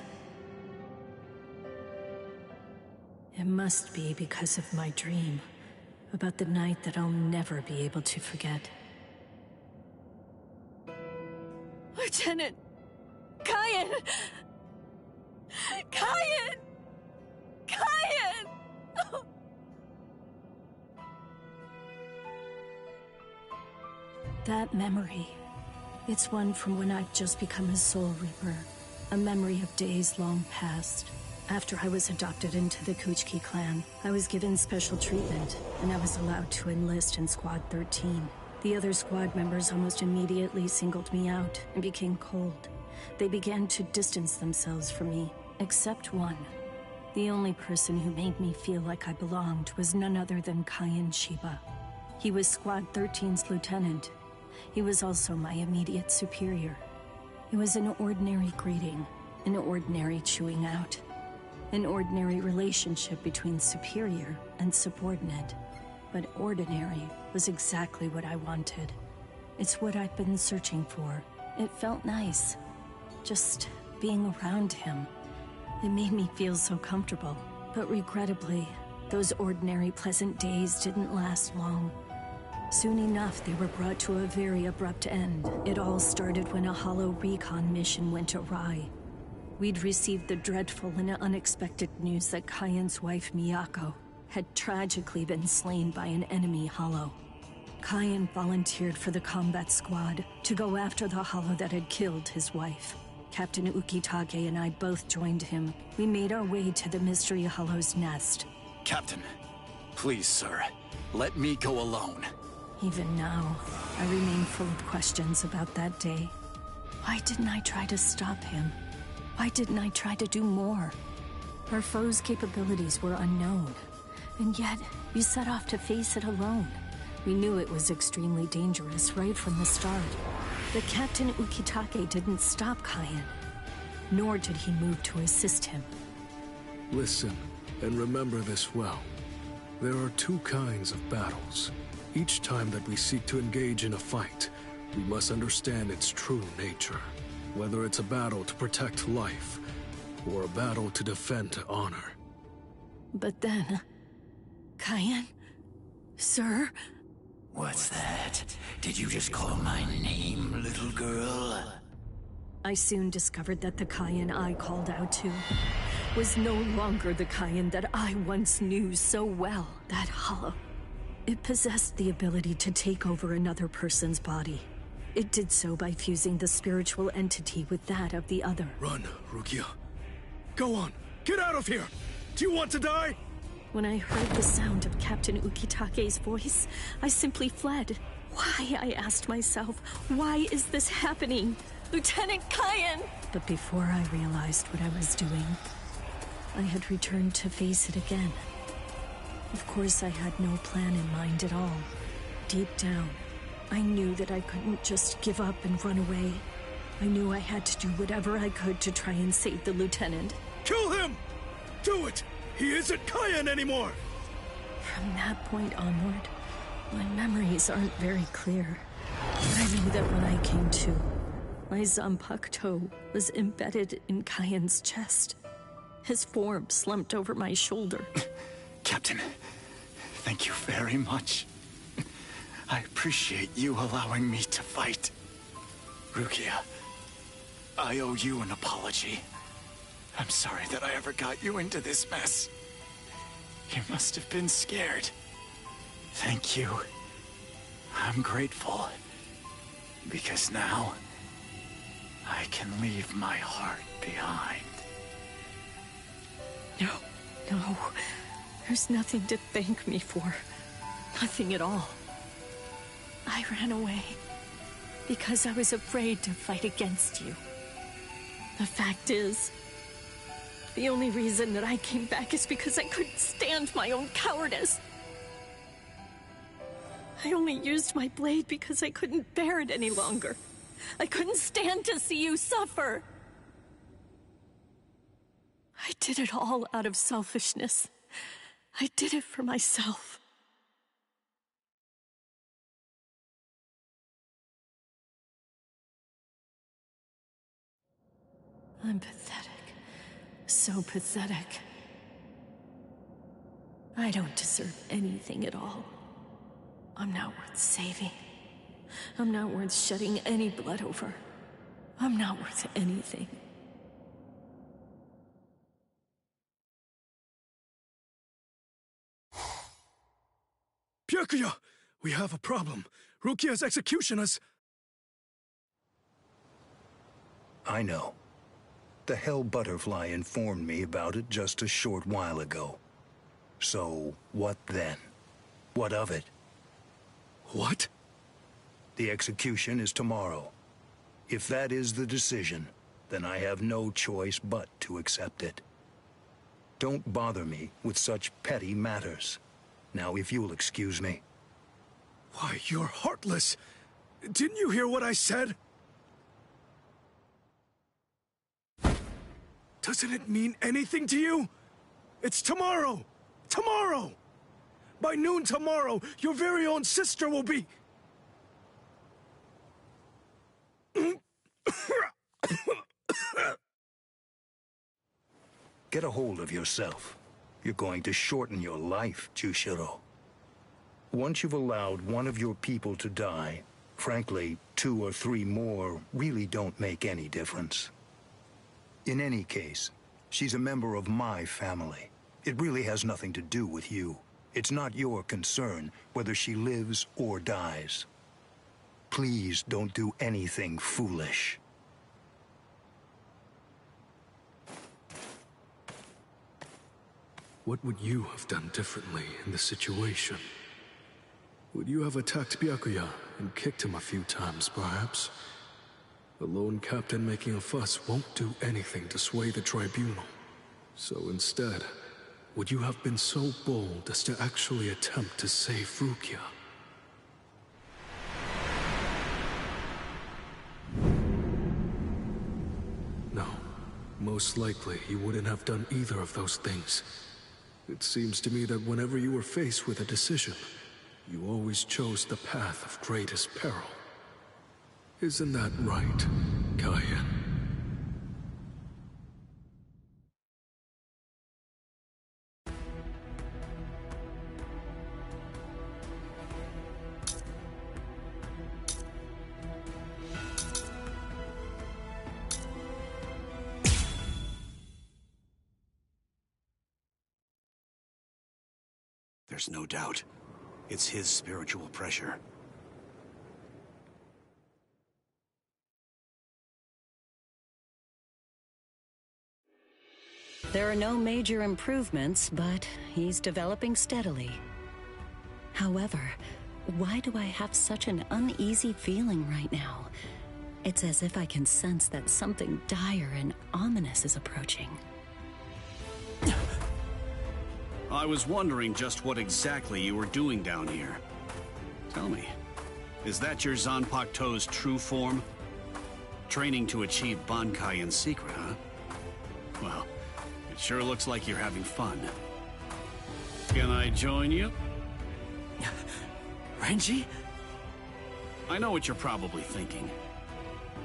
It must be because of my dream about the night that I'll never be able to forget. Lieutenant! Kyan! Kyan! Kyan! Oh. That memory, it's one from when I'd just become a Soul Reaper. A memory of days long past. After I was adopted into the Kuchiki clan, I was given special treatment, and I was allowed to enlist in Squad 13. The other squad members almost immediately singled me out and became cold. They began to distance themselves from me, except one. The only person who made me feel like I belonged was none other than Kyan Shiba. He was Squad 13's lieutenant. He was also my immediate superior. It was an ordinary greeting, an ordinary chewing out, an ordinary relationship between superior and subordinate. But ordinary was exactly what I wanted. It's what I've been searching for, It felt nice. Just being around him. It made me feel so comfortable. But regrettably, those ordinary pleasant days didn't last long. Soon enough, they were brought to a very abrupt end. It all started when a hollow recon mission went awry. We'd received the dreadful and unexpected news that Kayan's wife, Miyako, had tragically been slain by an enemy hollow. Kayan volunteered for the combat squad to go after the hollow that had killed his wife. Captain Ukitake and I both joined him. We made our way to the Mystery Hollow's nest. Captain, please, sir, let me go alone. Even now, I remain full of questions about that day. Why didn't I try to stop him? Why didn't I try to do more? Our foe's capabilities were unknown, and yet you set off to face it alone. We knew it was extremely dangerous right from the start. But Captain Ukitake didn't stop Kayan, nor did he move to assist him. Listen, and remember this well. There are two kinds of battles. Each time that we seek to engage in a fight, we must understand its true nature. Whether it's a battle to protect life, or a battle to defend honor. But then... Kayan? Sir? What's that? Did you just call my name, little girl? I soon discovered that the Kayan I called out to was no longer the Kayan that I once knew so well. That hollow. It possessed the ability to take over another person's body. It did so by fusing the spiritual entity with that of the other. Run, Rukia. Go on, get out of here! Do you want to die? When I heard the sound of Captain Ukitake's voice, I simply fled. Why, I asked myself, why is this happening? Lieutenant Kayan! But before I realized what I was doing, I had returned to face it again. Of course, I had no plan in mind at all. Deep down, I knew that I couldn't just give up and run away. I knew I had to do whatever I could to try and save the lieutenant. Kill him! Do it! He isn't Kayan anymore! From that point onward, my memories aren't very clear. I know that when I came to, my Zanpakuto was embedded in Kayan's chest. His form slumped over my shoulder. Captain, thank you very much. I appreciate you allowing me to fight. Rukia, I owe you an apology. I'm sorry that I ever got you into this mess. You must have been scared. Thank you. I'm grateful. Because now, I can leave my heart behind. No. There's nothing to thank me for. Nothing at all. I ran away because I was afraid to fight against you. The fact is, the only reason that I came back is because I couldn't stand my own cowardice. I only used my blade because I couldn't bear it any longer. I couldn't stand to see you suffer. I did it all out of selfishness. I did it for myself. I'm pathetic. So pathetic. I don't deserve anything at all. I'm not worth saving. I'm not worth shedding any blood over. I'm not worth anything. Byakuya! We have a problem. Rukia's execution has... I know. The Hell Butterfly informed me about it just a short while ago. So, what then? What of it? What? The execution is tomorrow. If that is the decision, then I have no choice but to accept it. Don't bother me with such petty matters. Now, if you'll excuse me. Why, you're heartless! Didn't you hear what I said? Doesn't it mean anything to you? It's tomorrow! Tomorrow! By noon tomorrow, your very own sister will be... Get a hold of yourself. You're going to shorten your life, Jushiro. Once you've allowed one of your people to die, frankly, 2 or 3 more really don't make any difference. In any case, she's a member of my family. It really has nothing to do with you. It's not your concern whether she lives or dies. Please don't do anything foolish. What would you have done differently in this situation? Would you have attacked Byakuya and kicked him a few times, perhaps? A lone captain making a fuss won't do anything to sway the tribunal. So instead, would you have been so bold as to actually attempt to save Rukia? No. Most likely, you wouldn't have done either of those things. It seems to me that whenever you were faced with a decision, you always chose the path of greatest peril. Isn't that right, Kaien? There's no doubt. It's his spiritual pressure. There are no major improvements, but he's developing steadily. However, why do I have such an uneasy feeling right now? It's as if I can sense that something dire and ominous is approaching. I was wondering just what exactly you were doing down here. Tell me, is that your Zanpakuto's true form? Training to achieve Bankai in secret, huh? Well, it sure looks like you're having fun. Can I join you? Renji? I know what you're probably thinking.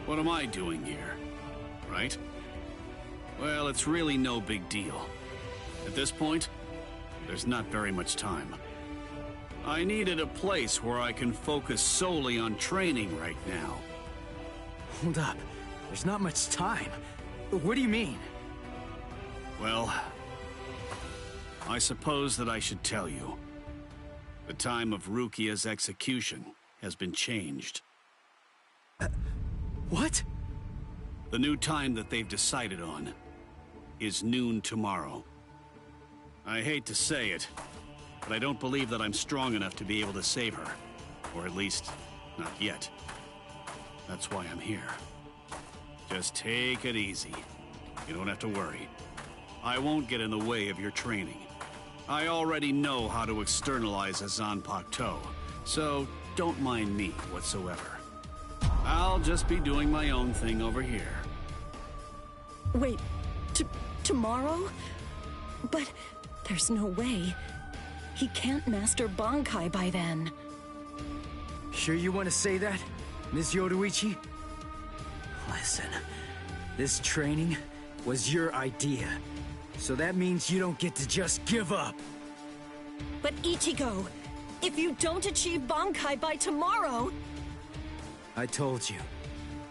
What am I doing here? Right? Well, it's really no big deal. At this point, there's not very much time. I needed a place where I can focus solely on training right now. Hold up. There's not much time. What do you mean? Well, I suppose that I should tell you. The time of Rukia's execution has been changed. What? The new time that they've decided on is noon tomorrow. I hate to say it, but I don't believe that I'm strong enough to be able to save her. Or at least, not yet. That's why I'm here. Just take it easy. You don't have to worry. I won't get in the way of your training. I already know how to externalize a Zanpakuto, so don't mind me whatsoever. I'll just be doing my own thing over here. Wait, tomorrow? But there's no way. He can't master Bankai by then. Sure you want to say that, Ms. Yoruichi? Listen, this training was your idea. So that means you don't get to just give up. But Ichigo, if you don't achieve Bankai by tomorrow... I told you,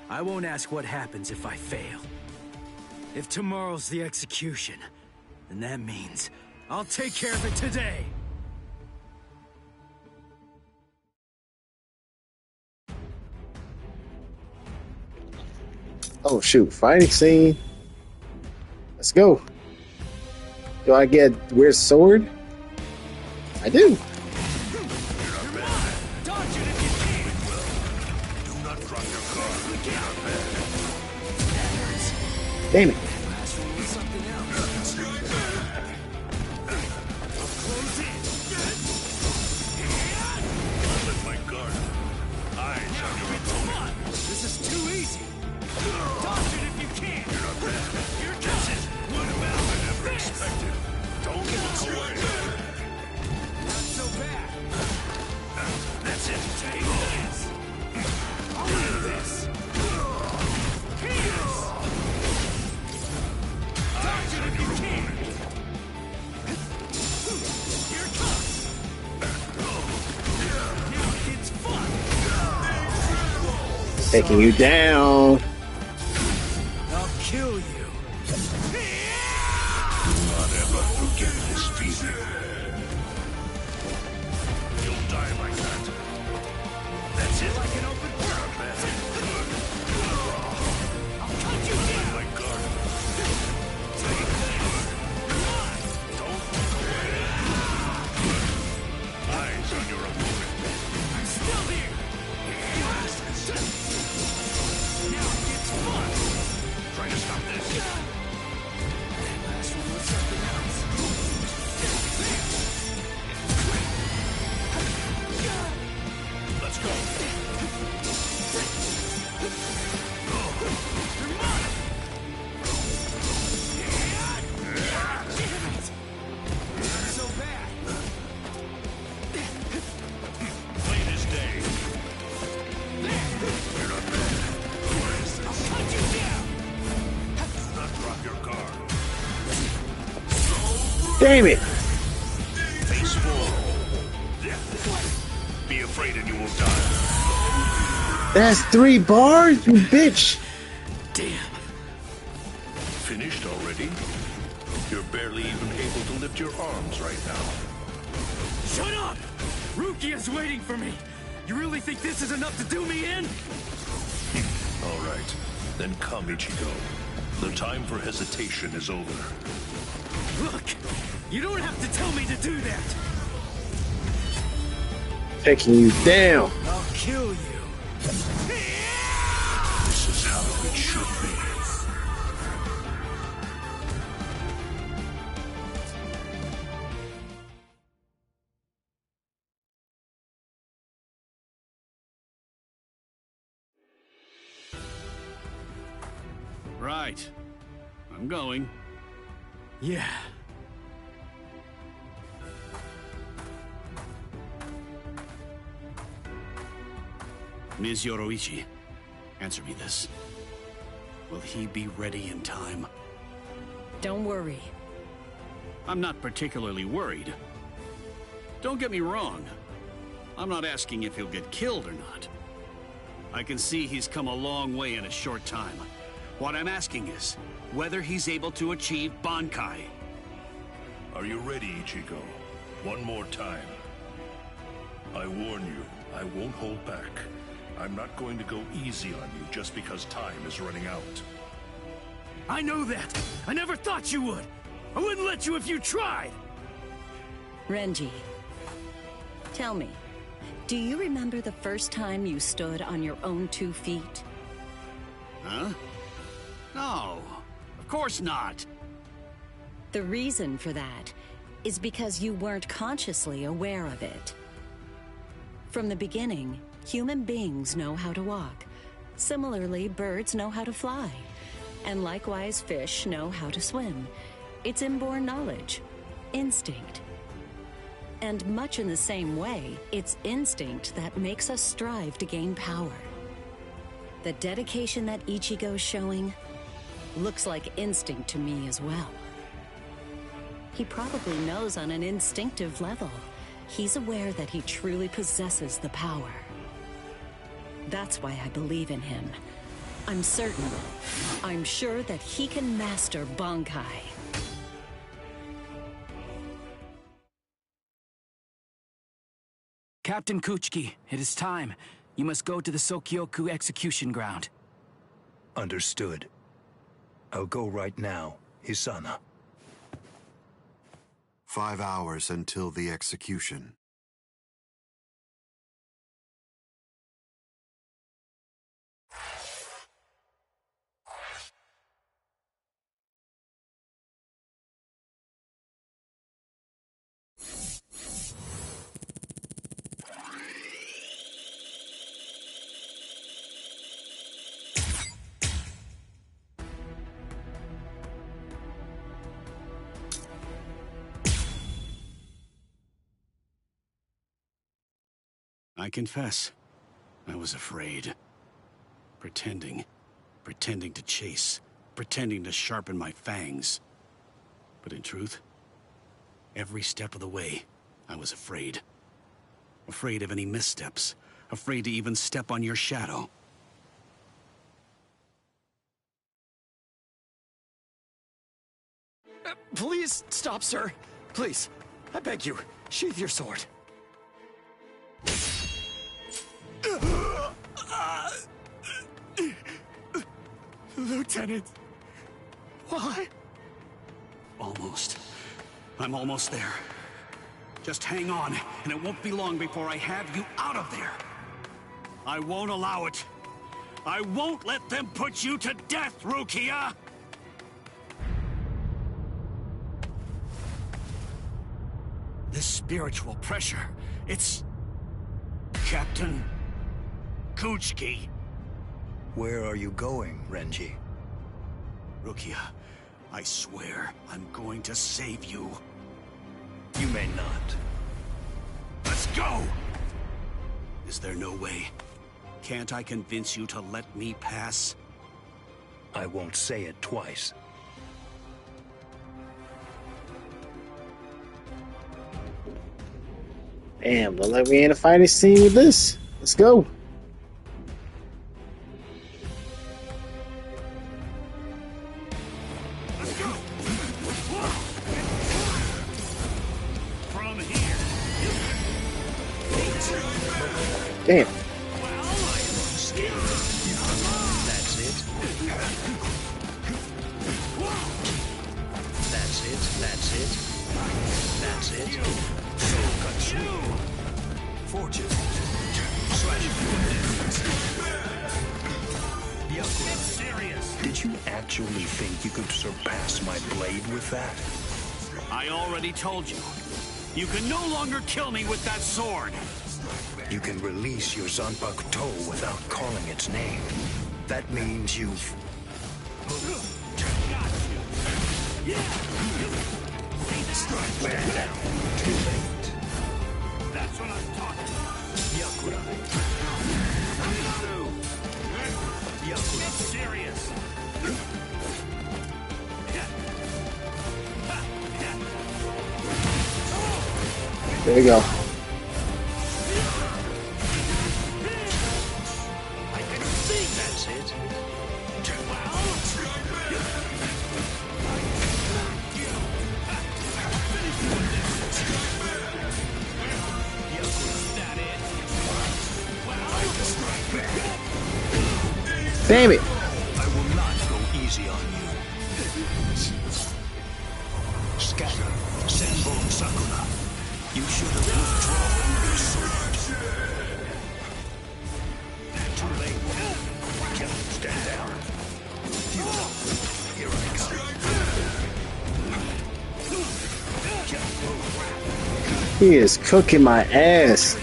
I won't ask what happens if I fail. If tomorrow's the execution, then that means I'll take care of it today. Oh shoot, fighting scene. Let's go. Do I get weird sword? I do. Damn it. This is too easy. Dodge it if you can. You're not bad. Your guesses. What about I never expected. Don't look away. Not so bad. That's it. Take this. I'll do this. Pierce. Taking you down. I'll kill you. Do not ever forget this feeling. You'll die like that. That's it. Like an open world. That's it. Good. I'll cut you down. My guard. Take it. Don't go. Eyes on your opponent. I'm still here. Now it gets fun. Try to stop this. Last one was something else. Let's go. So bad. Plain as day. You're not bad. I'll cut you down. Do not drop your guard. Damn it. Face forward. Be afraid and you will die. That's 3 bars, you bitch. Damn. Finished already? You're barely even able to lift your arms right now. Shut up! Rukia's waiting for me. You really think this is enough to do me in? All right. Then come, Ichigo. The time for hesitation is over. Look, you don't have to tell me to do that. Taking you down. I'll kill you. This is how it should be. Right. I'm going. Yeah. Ms. Yoroichi, answer me this. Will he be ready in time? Don't worry. I'm not particularly worried. Don't get me wrong. I'm not asking if he'll get killed or not. I can see he's come a long way in a short time. What I'm asking is whether he's able to achieve Bankai. Are you ready, Ichigo? One more time. I warn you, I won't hold back. I'm not going to go easy on you just because time is running out. I know that. I never thought you would. I wouldn't let you if you tried. Renji, tell me, do you remember the first time you stood on your own 2 feet? Huh? No, of course not. The reason for that is because you weren't consciously aware of it. From the beginning, human beings know how to walk. Similarly, birds know how to fly. And likewise, fish know how to swim. It's inborn knowledge. Instinct. And much in the same way, it's instinct that makes us strive to gain power. The dedication that Ichigo's showing looks like instinct to me as well. He probably knows on an instinctive level. He's aware that he truly possesses the power. That's why I believe in him. I'm certain. I'm sure that he can master Bankai. Captain Kuchiki, it is time. You must go to the Sokyoku execution ground. Understood. I'll go right now, Hisana. 5 hours until the execution. I confess, I was afraid. Pretending to chase, pretending to sharpen my fangs. But in truth, every step of the way, I was afraid. Afraid of any missteps, afraid to even step on your shadow. Please stop, sir. Please, I beg you, sheath your sword. Lieutenant, why? Almost. I'm almost there. Just hang on, and it won't be long before I have you out of there. I won't allow it. I won't let them put you to death, Rukia! This spiritual pressure, it's... Captain... Kuchiki. Where are you going, Renji? Rukia, I swear I'm going to save you. You may not. Let's go! Is there no way? Can't I convince you to let me pass? I won't say it twice. Damn, look like we in a fighting scene with this. Let's go. From here. Damn. That's it. That's it. That's it. That's it. Fortune. Serious. Did you actually think you could surpass my blade with that? I already told you. You can no longer kill me with that sword. You can release your Zanpakuto without calling its name. That means you've... Strike back down. Too late. That's what I'm talking about. Yakura. Yakura. It's serious. There we go. I can see that's it. Damn it. I will not go easy on you. Scatter, Senbo Sakura. You should have withdrawn your sword. Too late. Stand down. Here I come. He is cooking my ass.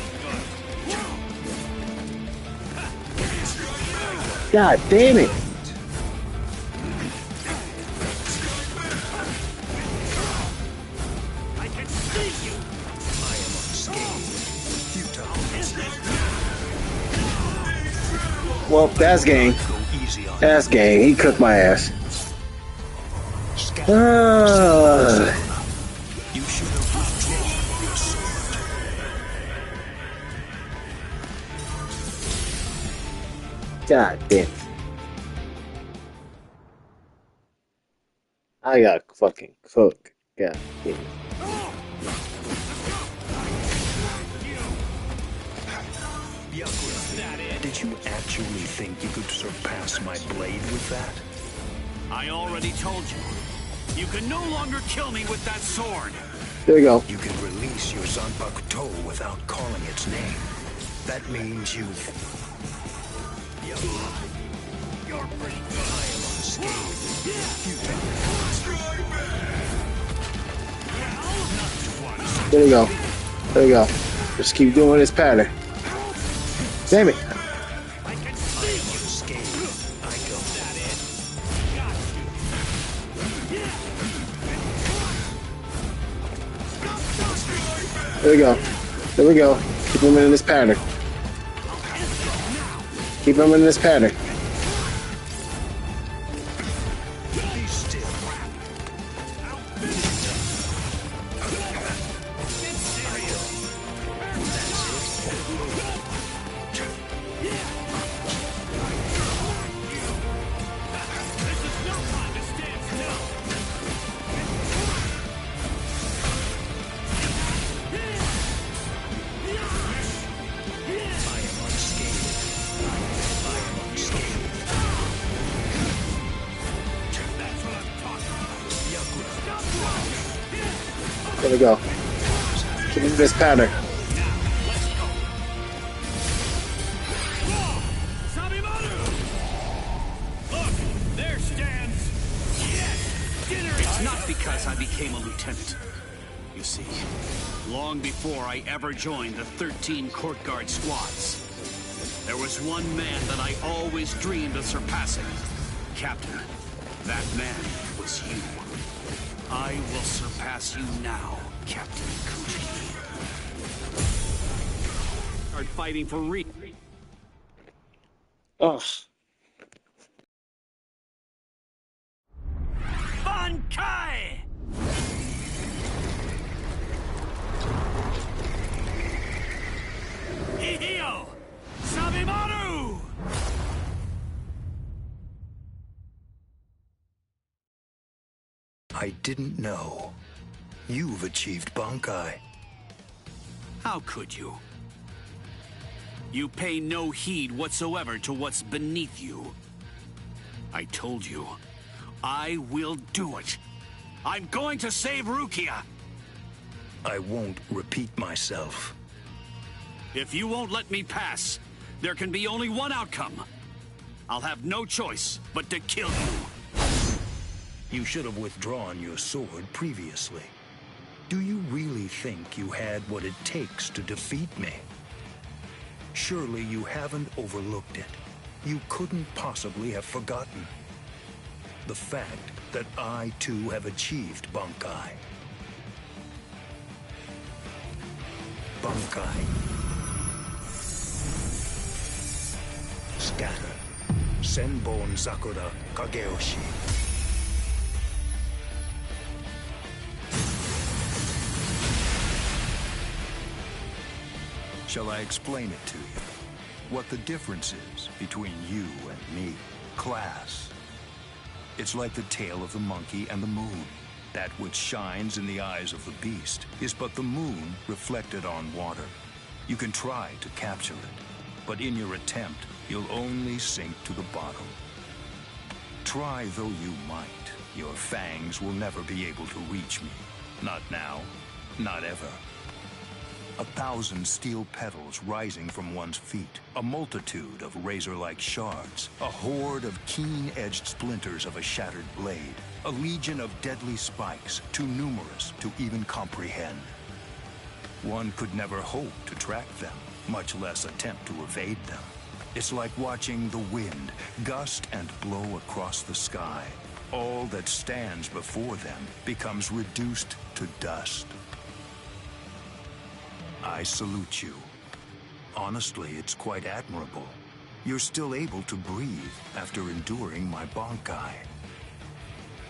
God damn it. I can see you. I am unscathed. Futile. Well, that's gang. That's gang. He cooked my ass. You should have withdrawn your sword. God damn. I got fucking cooked. God damn. Did you actually think you could surpass my blade with that? I already told you. You can no longer kill me with that sword. There we go. You can release your Zanpakuto without calling its name. That means you've... You're pretty good. I am unscathed. There we go. There we go. Just keep doing this pattern. Damn it. I am unscathed. I go. There we go. There we go. Keep him in this pattern. Keep him in this pattern. There we go. Keep this pattern. It's not because I became a lieutenant. You see, long before I ever joined the 13 court guard squads, there was one man that I always dreamed of surpassing. Captain, that man was you. I will surpass you now, Captain Kuchiki. Start fighting for Ugh. Bankai! Ihio! Sabimaru! I didn't know. You've achieved Bankai. How could you? You pay no heed whatsoever to what's beneath you. I told you, I will do it. I'm going to save Rukia. I won't repeat myself. If you won't let me pass, there can be only one outcome. I'll have no choice but to kill you. You should have withdrawn your sword previously. Do you really think you had what it takes to defeat me? Surely you haven't overlooked it. You couldn't possibly have forgotten the fact that I too have achieved Bankai. Bankai. Scatter. Senbon Sakura Kageyoshi. Shall I explain it to you? What the difference is between you and me? Class. It's like the tail of the monkey and the moon. That which shines in the eyes of the beast is but the moon reflected on water. You can try to capture it, but in your attempt, you'll only sink to the bottom. Try though you might, your fangs will never be able to reach me. Not now, not ever. 1,000 steel petals rising from one's feet, a multitude of razor-like shards, a horde of keen-edged splinters of a shattered blade, a legion of deadly spikes, too numerous to even comprehend. One could never hope to track them, much less attempt to evade them. It's like watching the wind gust and blow across the sky. All that stands before them becomes reduced to dust. I salute you. Honestly, it's quite admirable. You're still able to breathe after enduring my Bankai.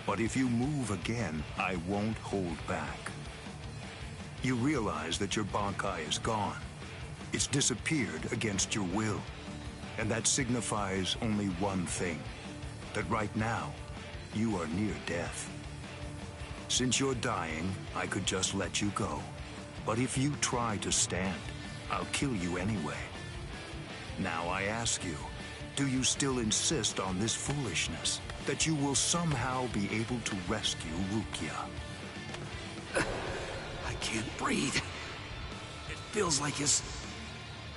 But if you move again, I won't hold back. You realize that your Bankai is gone. It's disappeared against your will. And that signifies only one thing. That right now, you are near death. Since you're dying, I could just let you go. But if you try to stand, I'll kill you anyway. Now I ask you, do you still insist on this foolishness? That you will somehow be able to rescue Rukia? I can't breathe. It feels like his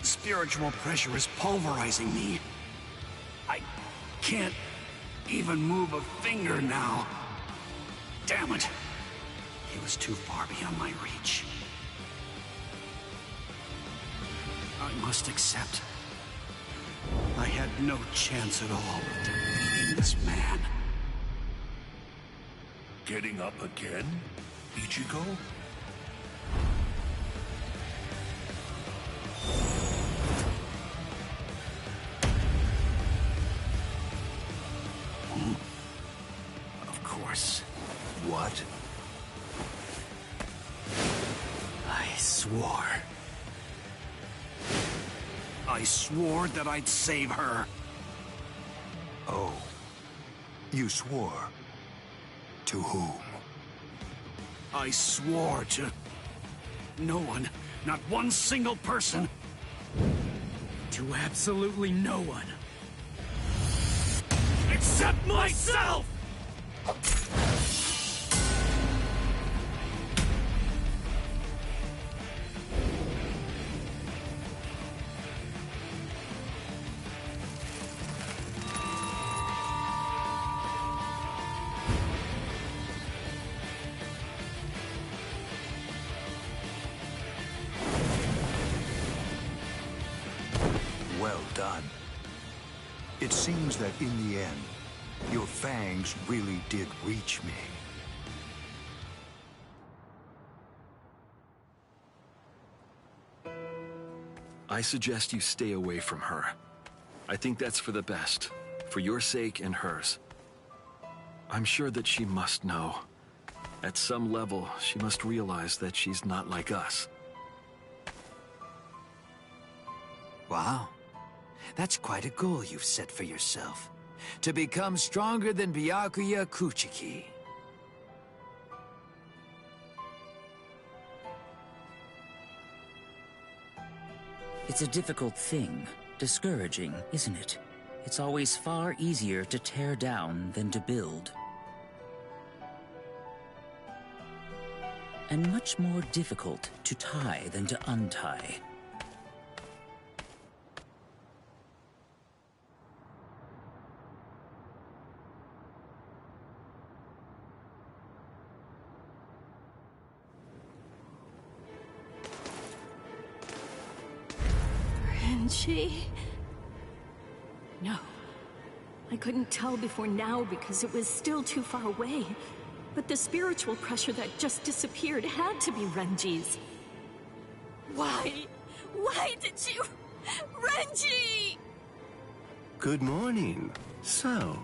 spiritual pressure is pulverizing me. I can't even move a finger now. Damn it. He was too far beyond my reach. I must accept. I had no chance at all of defeating this man. Getting up again, Ichigo? Of course. What? I swore. I swore that I'd save her. Oh. You swore? To whom? I swore to no one, not one single person. To absolutely no one. Except myself! done. It seems that in the end, your fangs really did reach me. I suggest you stay away from her. I think that's for the best, for your sake and hers. I'm sure that she must know. At some level, she must realize that she's not like us. Wow. That's quite a goal you've set for yourself. To become stronger than Byakuya Kuchiki. It's a difficult thing. Discouraging, isn't it? It's always far easier to tear down than to build. And much more difficult to tie than to untie. Renji? No. I couldn't tell before now because it was still too far away. But the spiritual pressure that just disappeared had to be Renji's. Why? Why did you... Renji! Good morning. So,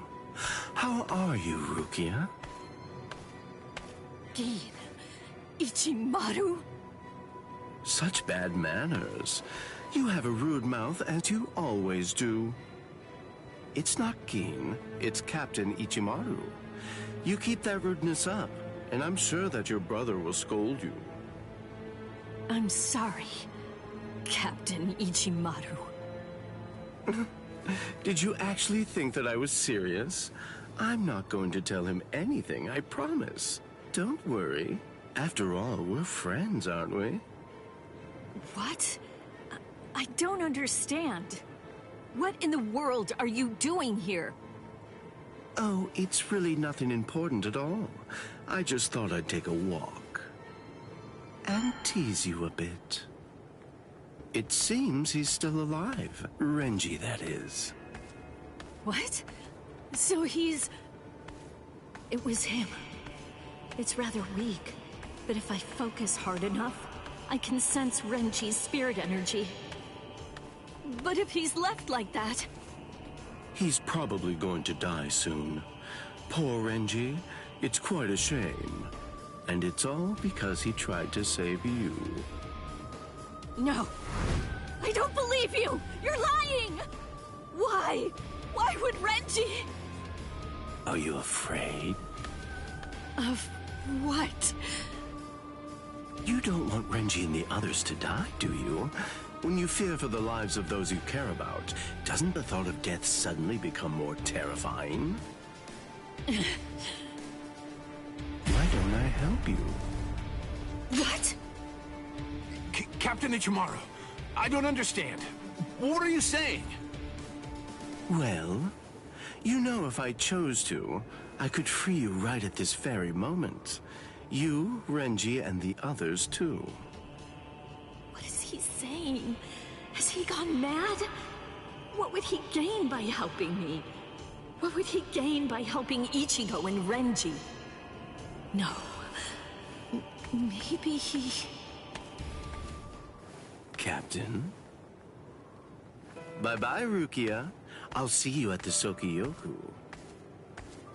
how are you, Rukia? Gin. Ichimaru? Such bad manners. You have a rude mouth, as you always do. It's not Gin, it's Captain Ichimaru. You keep that rudeness up, and I'm sure that your brother will scold you. I'm sorry, Captain Ichimaru. Did you actually think that I was serious? I'm not going to tell him anything, I promise. Don't worry. After all, we're friends, aren't we? What? I don't understand. What in the world are you doing here? Oh, it's really nothing important at all. I just thought I'd take a walk. And tease you a bit. It seems he's still alive. Renji, that is. What? So he's... It was him. It's rather weak, but if I focus hard enough, I can sense Renji's spirit energy. But if he's left like that... He's probably going to die soon. Poor Renji. It's quite a shame. And it's all because he tried to save you. No. I don't believe you! You're lying! Why? Why would Renji... Are you afraid? Of what? You don't want Renji and the others to die, do you? When you fear for the lives of those you care about, doesn't the thought of death suddenly become more terrifying? Why don't I help you? What? Captain Ichimaru, I don't understand. What are you saying? Well, you know if I chose to, I could free you right at this very moment. You, Renji, and the others too. What is he saying? Has he gone mad? What would he gain by helping me? What would he gain by helping Ichigo and Renji? No. Maybe he... Captain? Bye-bye, Rukia. I'll see you at the Sokiyoku.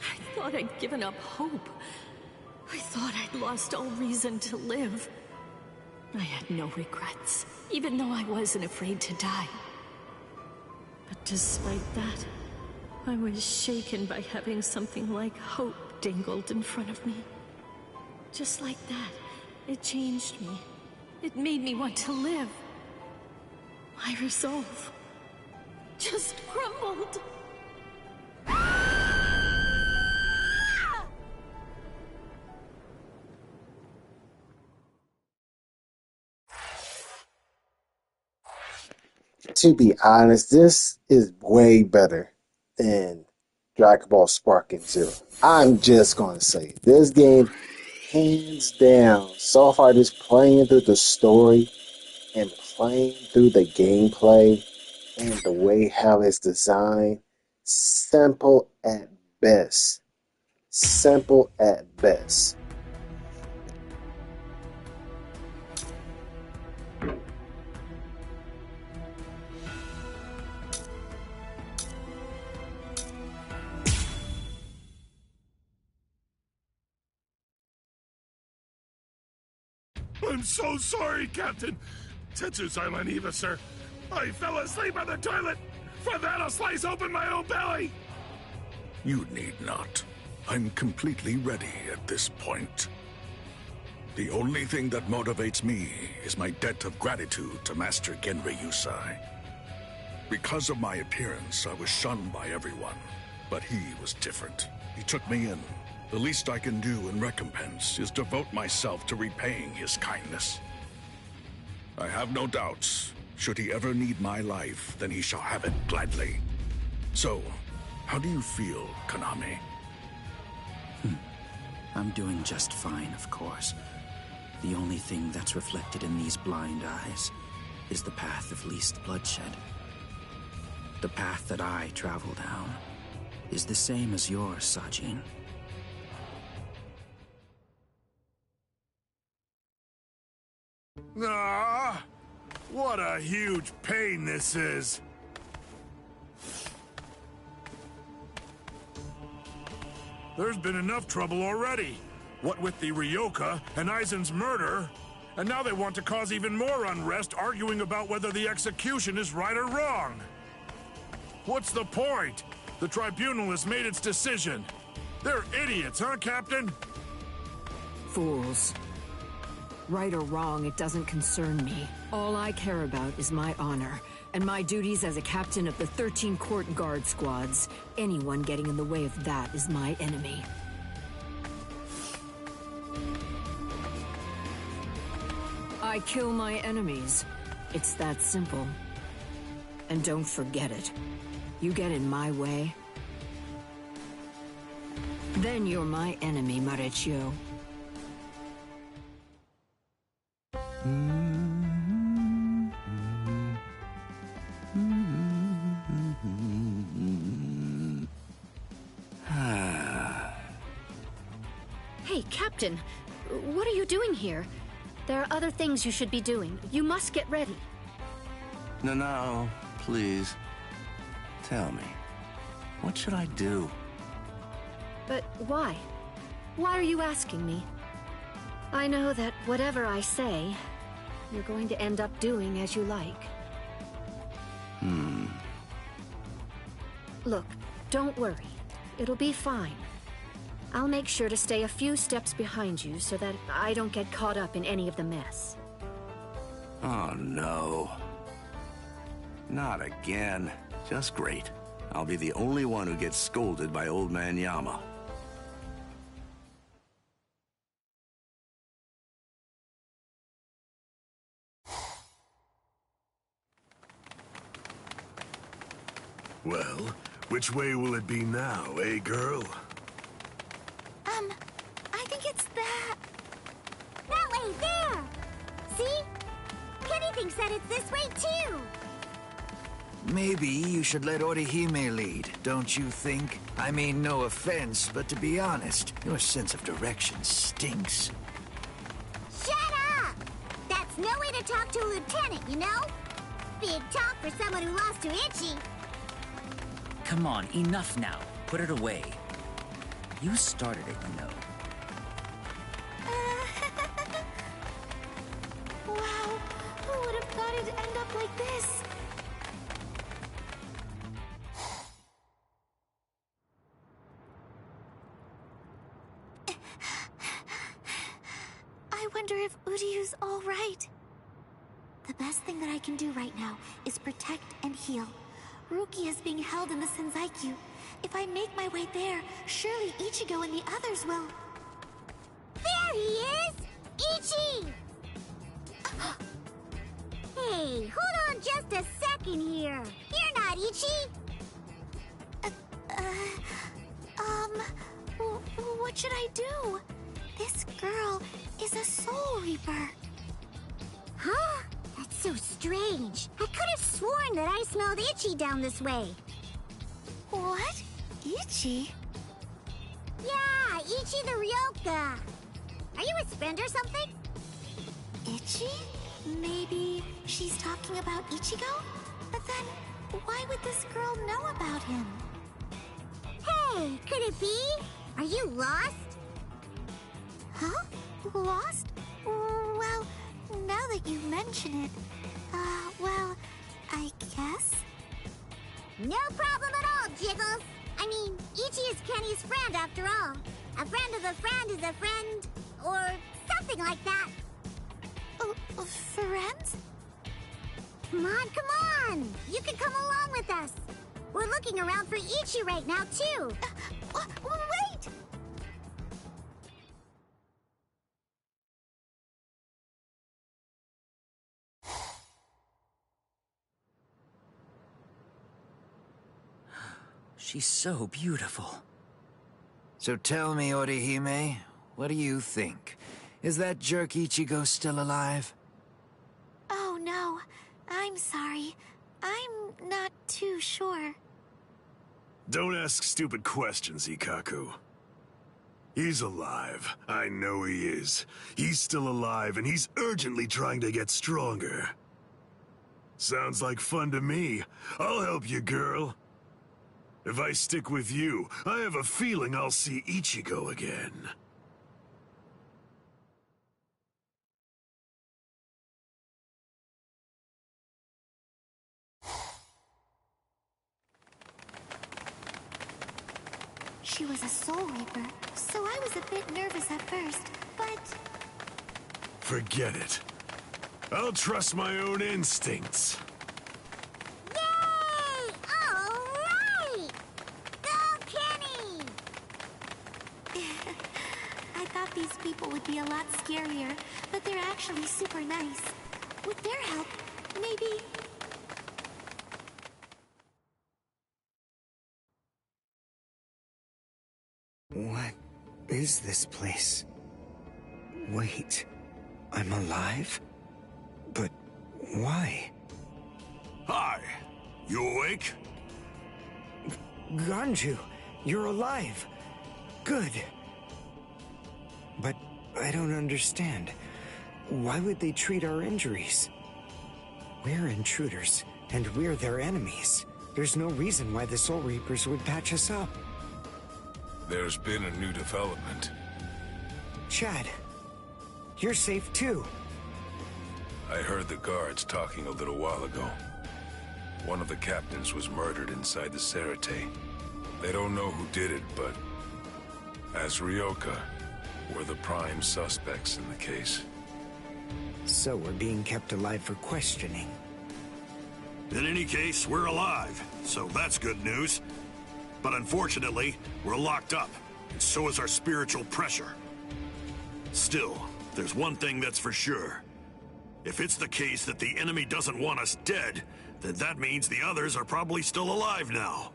I thought I'd given up hope. I thought I'd lost all reason to live. I had no regrets, even though I wasn't afraid to die. But despite that, I was shaken by having something like hope dangled in front of me. Just like that, it changed me. It made me want to live. My resolve just crumbled. To be honest, this is way better than Dragon Ball Spark and Zero. I'm just going to say, this game, hands down, so far just playing through the story and playing through the gameplay and the way how it's designed, simple at best. Simple at best. I'm so sorry, Captain. Tetsuzai Eva, sir. I fell asleep on the toilet. For that, I'll slice open my own belly. You need not. I'm completely ready at this point. The only thing that motivates me is my debt of gratitude to Master Genri Yusai. Because of my appearance, I was shunned by everyone. But he was different. He took me in. The least I can do in recompense is devote myself to repaying his kindness. I have no doubts. Should he ever need my life, then he shall have it gladly. So, how do you feel, Konami? I'm doing just fine, of course. The only thing that's reflected in these blind eyes is the path of least bloodshed. The path that I travel down is the same as yours, Sajin. Ah, what a huge pain this is. There's been enough trouble already. What with the Ryoka and Aizen's murder, and now they want to cause even more unrest, arguing about whether the execution is right or wrong. What's the point? The tribunal has made its decision. They're idiots, huh, Captain? Fools. Right or wrong, it doesn't concern me. All I care about is my honor, and my duties as a captain of the 13 court guard squads. Anyone getting in the way of that is my enemy. I kill my enemies. It's that simple. And don't forget it. You get in my way, then you're my enemy, Marechio. Hey, Captain, what are you doing here? There are other things you should be doing. You must get ready. No, please. Tell me, what should I do? But why? Why are you asking me? I know that whatever I say, you're going to end up doing as you like. Look, don't worry. It'll be fine. I'll make sure to stay a few steps behind you so that I don't get caught up in any of the mess. Oh, no. Not again. Just great. I'll be the only one who gets scolded by Old Man Yama. Well, which way will it be now, eh, girl? I think it's that way, there! See? Kenny thinks that it's this way, too! Maybe you should let Orihime lead, don't you think? I mean, no offense, but to be honest, your sense of direction stinks. Shut up! That's no way to talk to a lieutenant, you know? Big talk for someone who lost to Ichi. Come on, enough now. Put it away. You started it, you know. Wow, who would have thought it'd end up like this? I wonder if Uryu's all right. The best thing that I can do right now is protect and heal. Rukia is being held in the Senzaiku. If I make my way there, surely Ichigo and the others will... There he is! Ichi! Hey, hold on just a second here. You're not Ichi! What should I do? This girl is a Soul Reaper. Huh? That's so strange. I could have sworn that I smelled Ichi down this way. What? Ichi? Yeah, Ichi the Ryoka. Are you his friend or something? Ichi? Maybe she's talking about Ichigo? But then, why would this girl know about him? Hey, could it be? Are you lost? Huh? Lost? Well, now that you mention it, well, I guess? No problem at all, Jiggles. I mean, Ichi is Kenny's friend after all. A friend of a friend is a friend, or something like that. Friends? Come on! You can come along with us. We're looking around for Ichi right now, too. Wait! She's so beautiful. So tell me, Orihime, what do you think? Is that jerk Ichigo still alive? Oh no, I'm sorry. I'm not too sure. Don't ask stupid questions, Ikkaku. He's alive. I know he is. He's still alive, and he's urgently trying to get stronger. Sounds like fun to me. I'll help you, girl. If I stick with you, I have a feeling I'll see Ichigo again. She was a Soul Reaper, so I was a bit nervous at first, but... Forget it. I'll trust my own instincts. Yay! All right! Go, Kenny! I thought these people would be a lot scarier, but they're actually super nice. With their help, maybe... What is this place? Wait, I'm alive? But why? Hi, you awake? Ganju, you're alive. Good. But I don't understand. Why would they treat our injuries? We're intruders, and we're their enemies. There's no reason why the Soul Reapers would patch us up. There's been a new development. Chad, you're safe too. I heard the guards talking a little while ago. One of the captains was murdered inside the Serite. They don't know who did it, but as Ryoka, we're the prime suspects in the case. So we're being kept alive for questioning. In any case, we're alive, so that's good news. But unfortunately, we're locked up, and so is our spiritual pressure. Still, there's one thing that's for sure. If it's the case that the enemy doesn't want us dead, then that means the others are probably still alive now.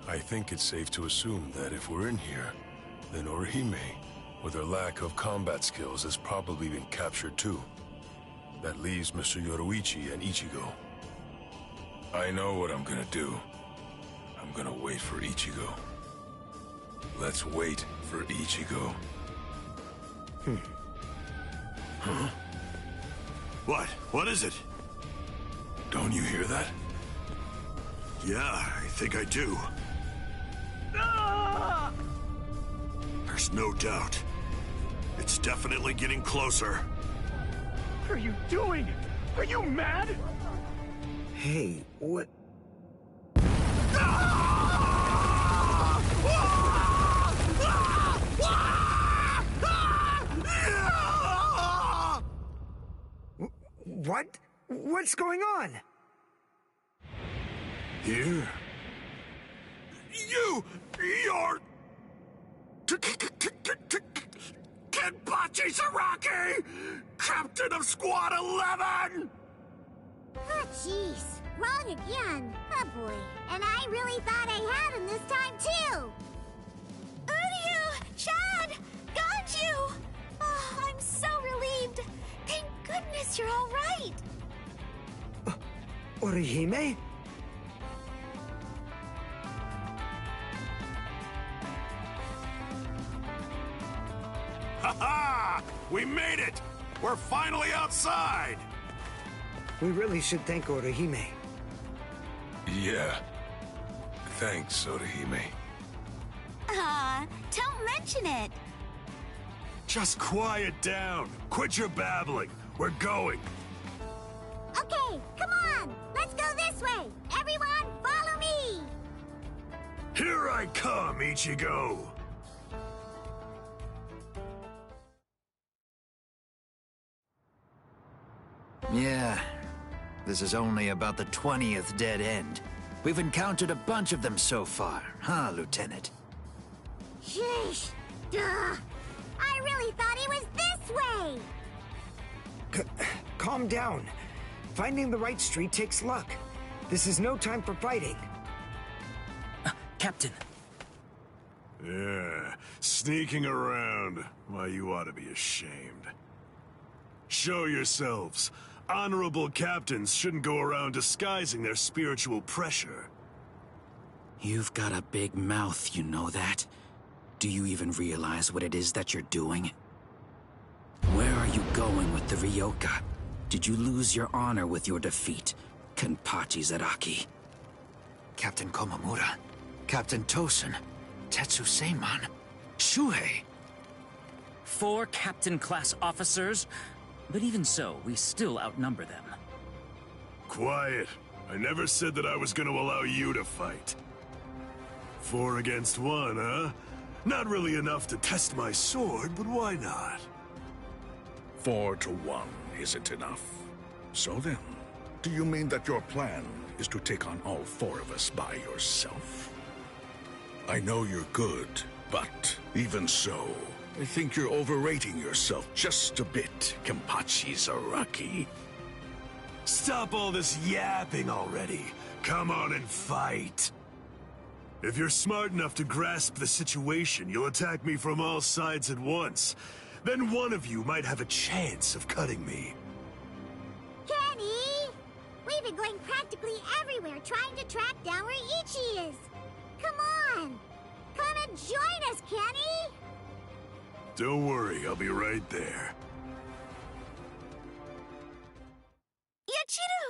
I think it's safe to assume that if we're in here, then Orihime, with her lack of combat skills, has probably been captured too. That leaves Mr. Yoruichi and Ichigo. I know what I'm gonna do. I'm gonna wait for Ichigo. Let's wait for Ichigo. Huh? What? What is it? Don't you hear that? Yeah, I think I do. There's no doubt. It's definitely getting closer. What are you doing? Are you mad? Hey, what? What? What's going on? Here? You're... Kenpachi Saraki! Captain of Squad 11! Oh, jeez. Wrong again. Oh, boy. And I really thought I had him this time, too. Uryu! Chad! Ganju! Oh, I'm so relieved. Thank goodness you're all right. Orihime? Ha-ha! We made it! We're finally outside! We really should thank Orihime. Yeah. Thanks, Orihime. Don't mention it. Just quiet down. Quit your babbling. We're going. Okay, come on. Let's go this way. Everyone, follow me. Here I come, Ichigo. Yeah. This is only about the 20th dead end. We've encountered a bunch of them so far, huh, Lieutenant? Sheesh. Duh. I really thought he was this way. Calm down. Finding the right street takes luck. This is no time for fighting. Captain. Yeah, sneaking around. Why, you ought to be ashamed. Show yourselves. Honorable captains shouldn't go around disguising their spiritual pressure. You've got a big mouth, you know that? Do you even realize what it is that you're doing? Where are you going with the Ryoka? Did you lose your honor with your defeat, Kenpachi Zaraki? Captain Komamura, Captain Tosen, Tetsu Seiman, Shuhei. 4 captain-class officers? But even so, we still outnumber them. Quiet. I never said that I was going to allow you to fight. 4 against 1, huh? Not really enough to test my sword, but why not? 4 to 1 isn't enough. So then, do you mean that your plan is to take on all 4 of us by yourself? I know you're good, but even so, I think you're overrating yourself just a bit, Kenpachi Zaraki. Stop all this yapping already. Come on and fight. If you're smart enough to grasp the situation, you'll attack me from all sides at once. Then one of you might have a chance of cutting me. Kenny! We've been going practically everywhere trying to track down where Ichi is. Come on! Come and join us, Kenny! Don't worry, I'll be right there. Yachiru!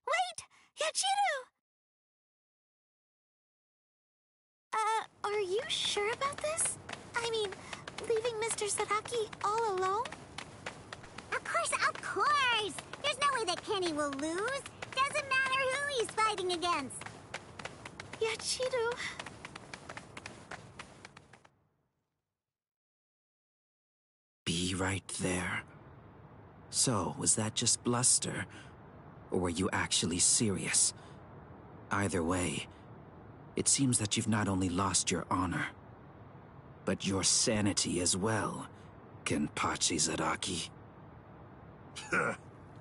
Wait! Yachiru! Are you sure about this? I mean, leaving Mr. Zaraki all alone? Of course! There's no way that Kenny will lose. Doesn't matter who he's fighting against. Yachiru... Be right there. So, was that just bluster? Or were you actually serious? Either way, it seems that you've not only lost your honor, but your sanity as well, Kenpachi Zaraki.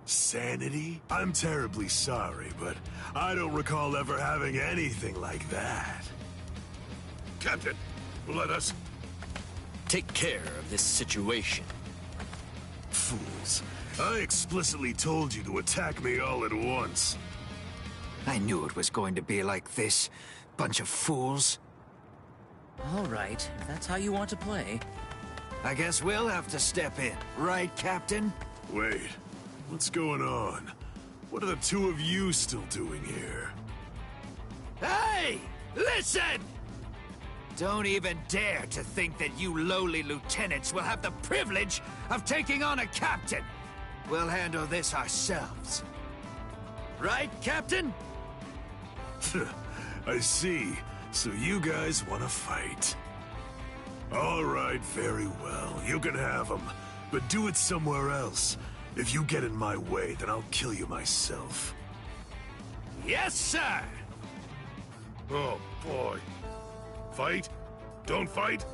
Sanity? I'm terribly sorry, but I don't recall ever having anything like that. Captain, let us take care of this situation. Fools. I explicitly told you to attack me all at once. I knew it was going to be like this. Bunch of fools. All right, if that's how you want to play. I guess we'll have to step in, right, Captain? Wait, what's going on? What are the 2 of you still doing here? Hey! Listen! Don't even dare to think that you lowly lieutenants will have the privilege of taking on a captain. We'll handle this ourselves. Right, Captain? I see. So you guys want to fight. All right, very well. You can have them. But do it somewhere else. If you get in my way, then I'll kill you myself. Yes, sir! Oh, boy. Fight? Don't fight?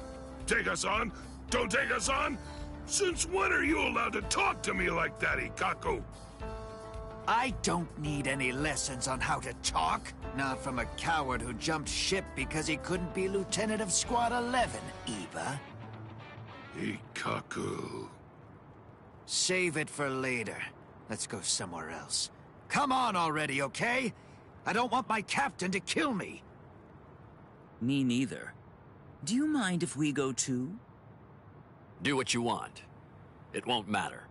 Take us on? Don't take us on? Since when are you allowed to talk to me like that, Ikaku? I don't need any lessons on how to talk. Not from a coward who jumped ship because he couldn't be Lieutenant of Squad 11, Iba. Ikaku. Save it for later. Let's go somewhere else. Come on already, okay? I don't want my captain to kill me. Me neither. Do you mind if we go too? Do what you want. It won't matter.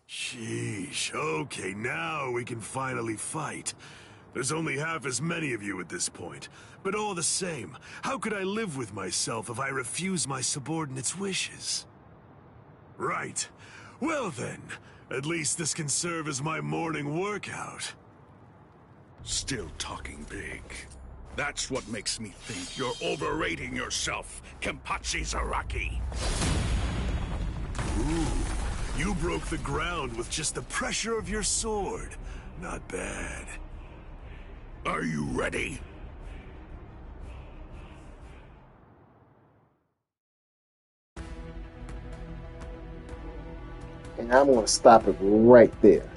Sheesh, okay, now we can finally fight. There's only half as many of you at this point, but all the same, how could I live with myself if I refuse my subordinates' wishes? Right. Well then, at least this can serve as my morning workout. Still talking big. That's what makes me think you're overrating yourself, Kenpachi Zaraki. Ooh, you broke the ground with just the pressure of your sword. Not bad. Are you ready? And I'm going to stop it right there.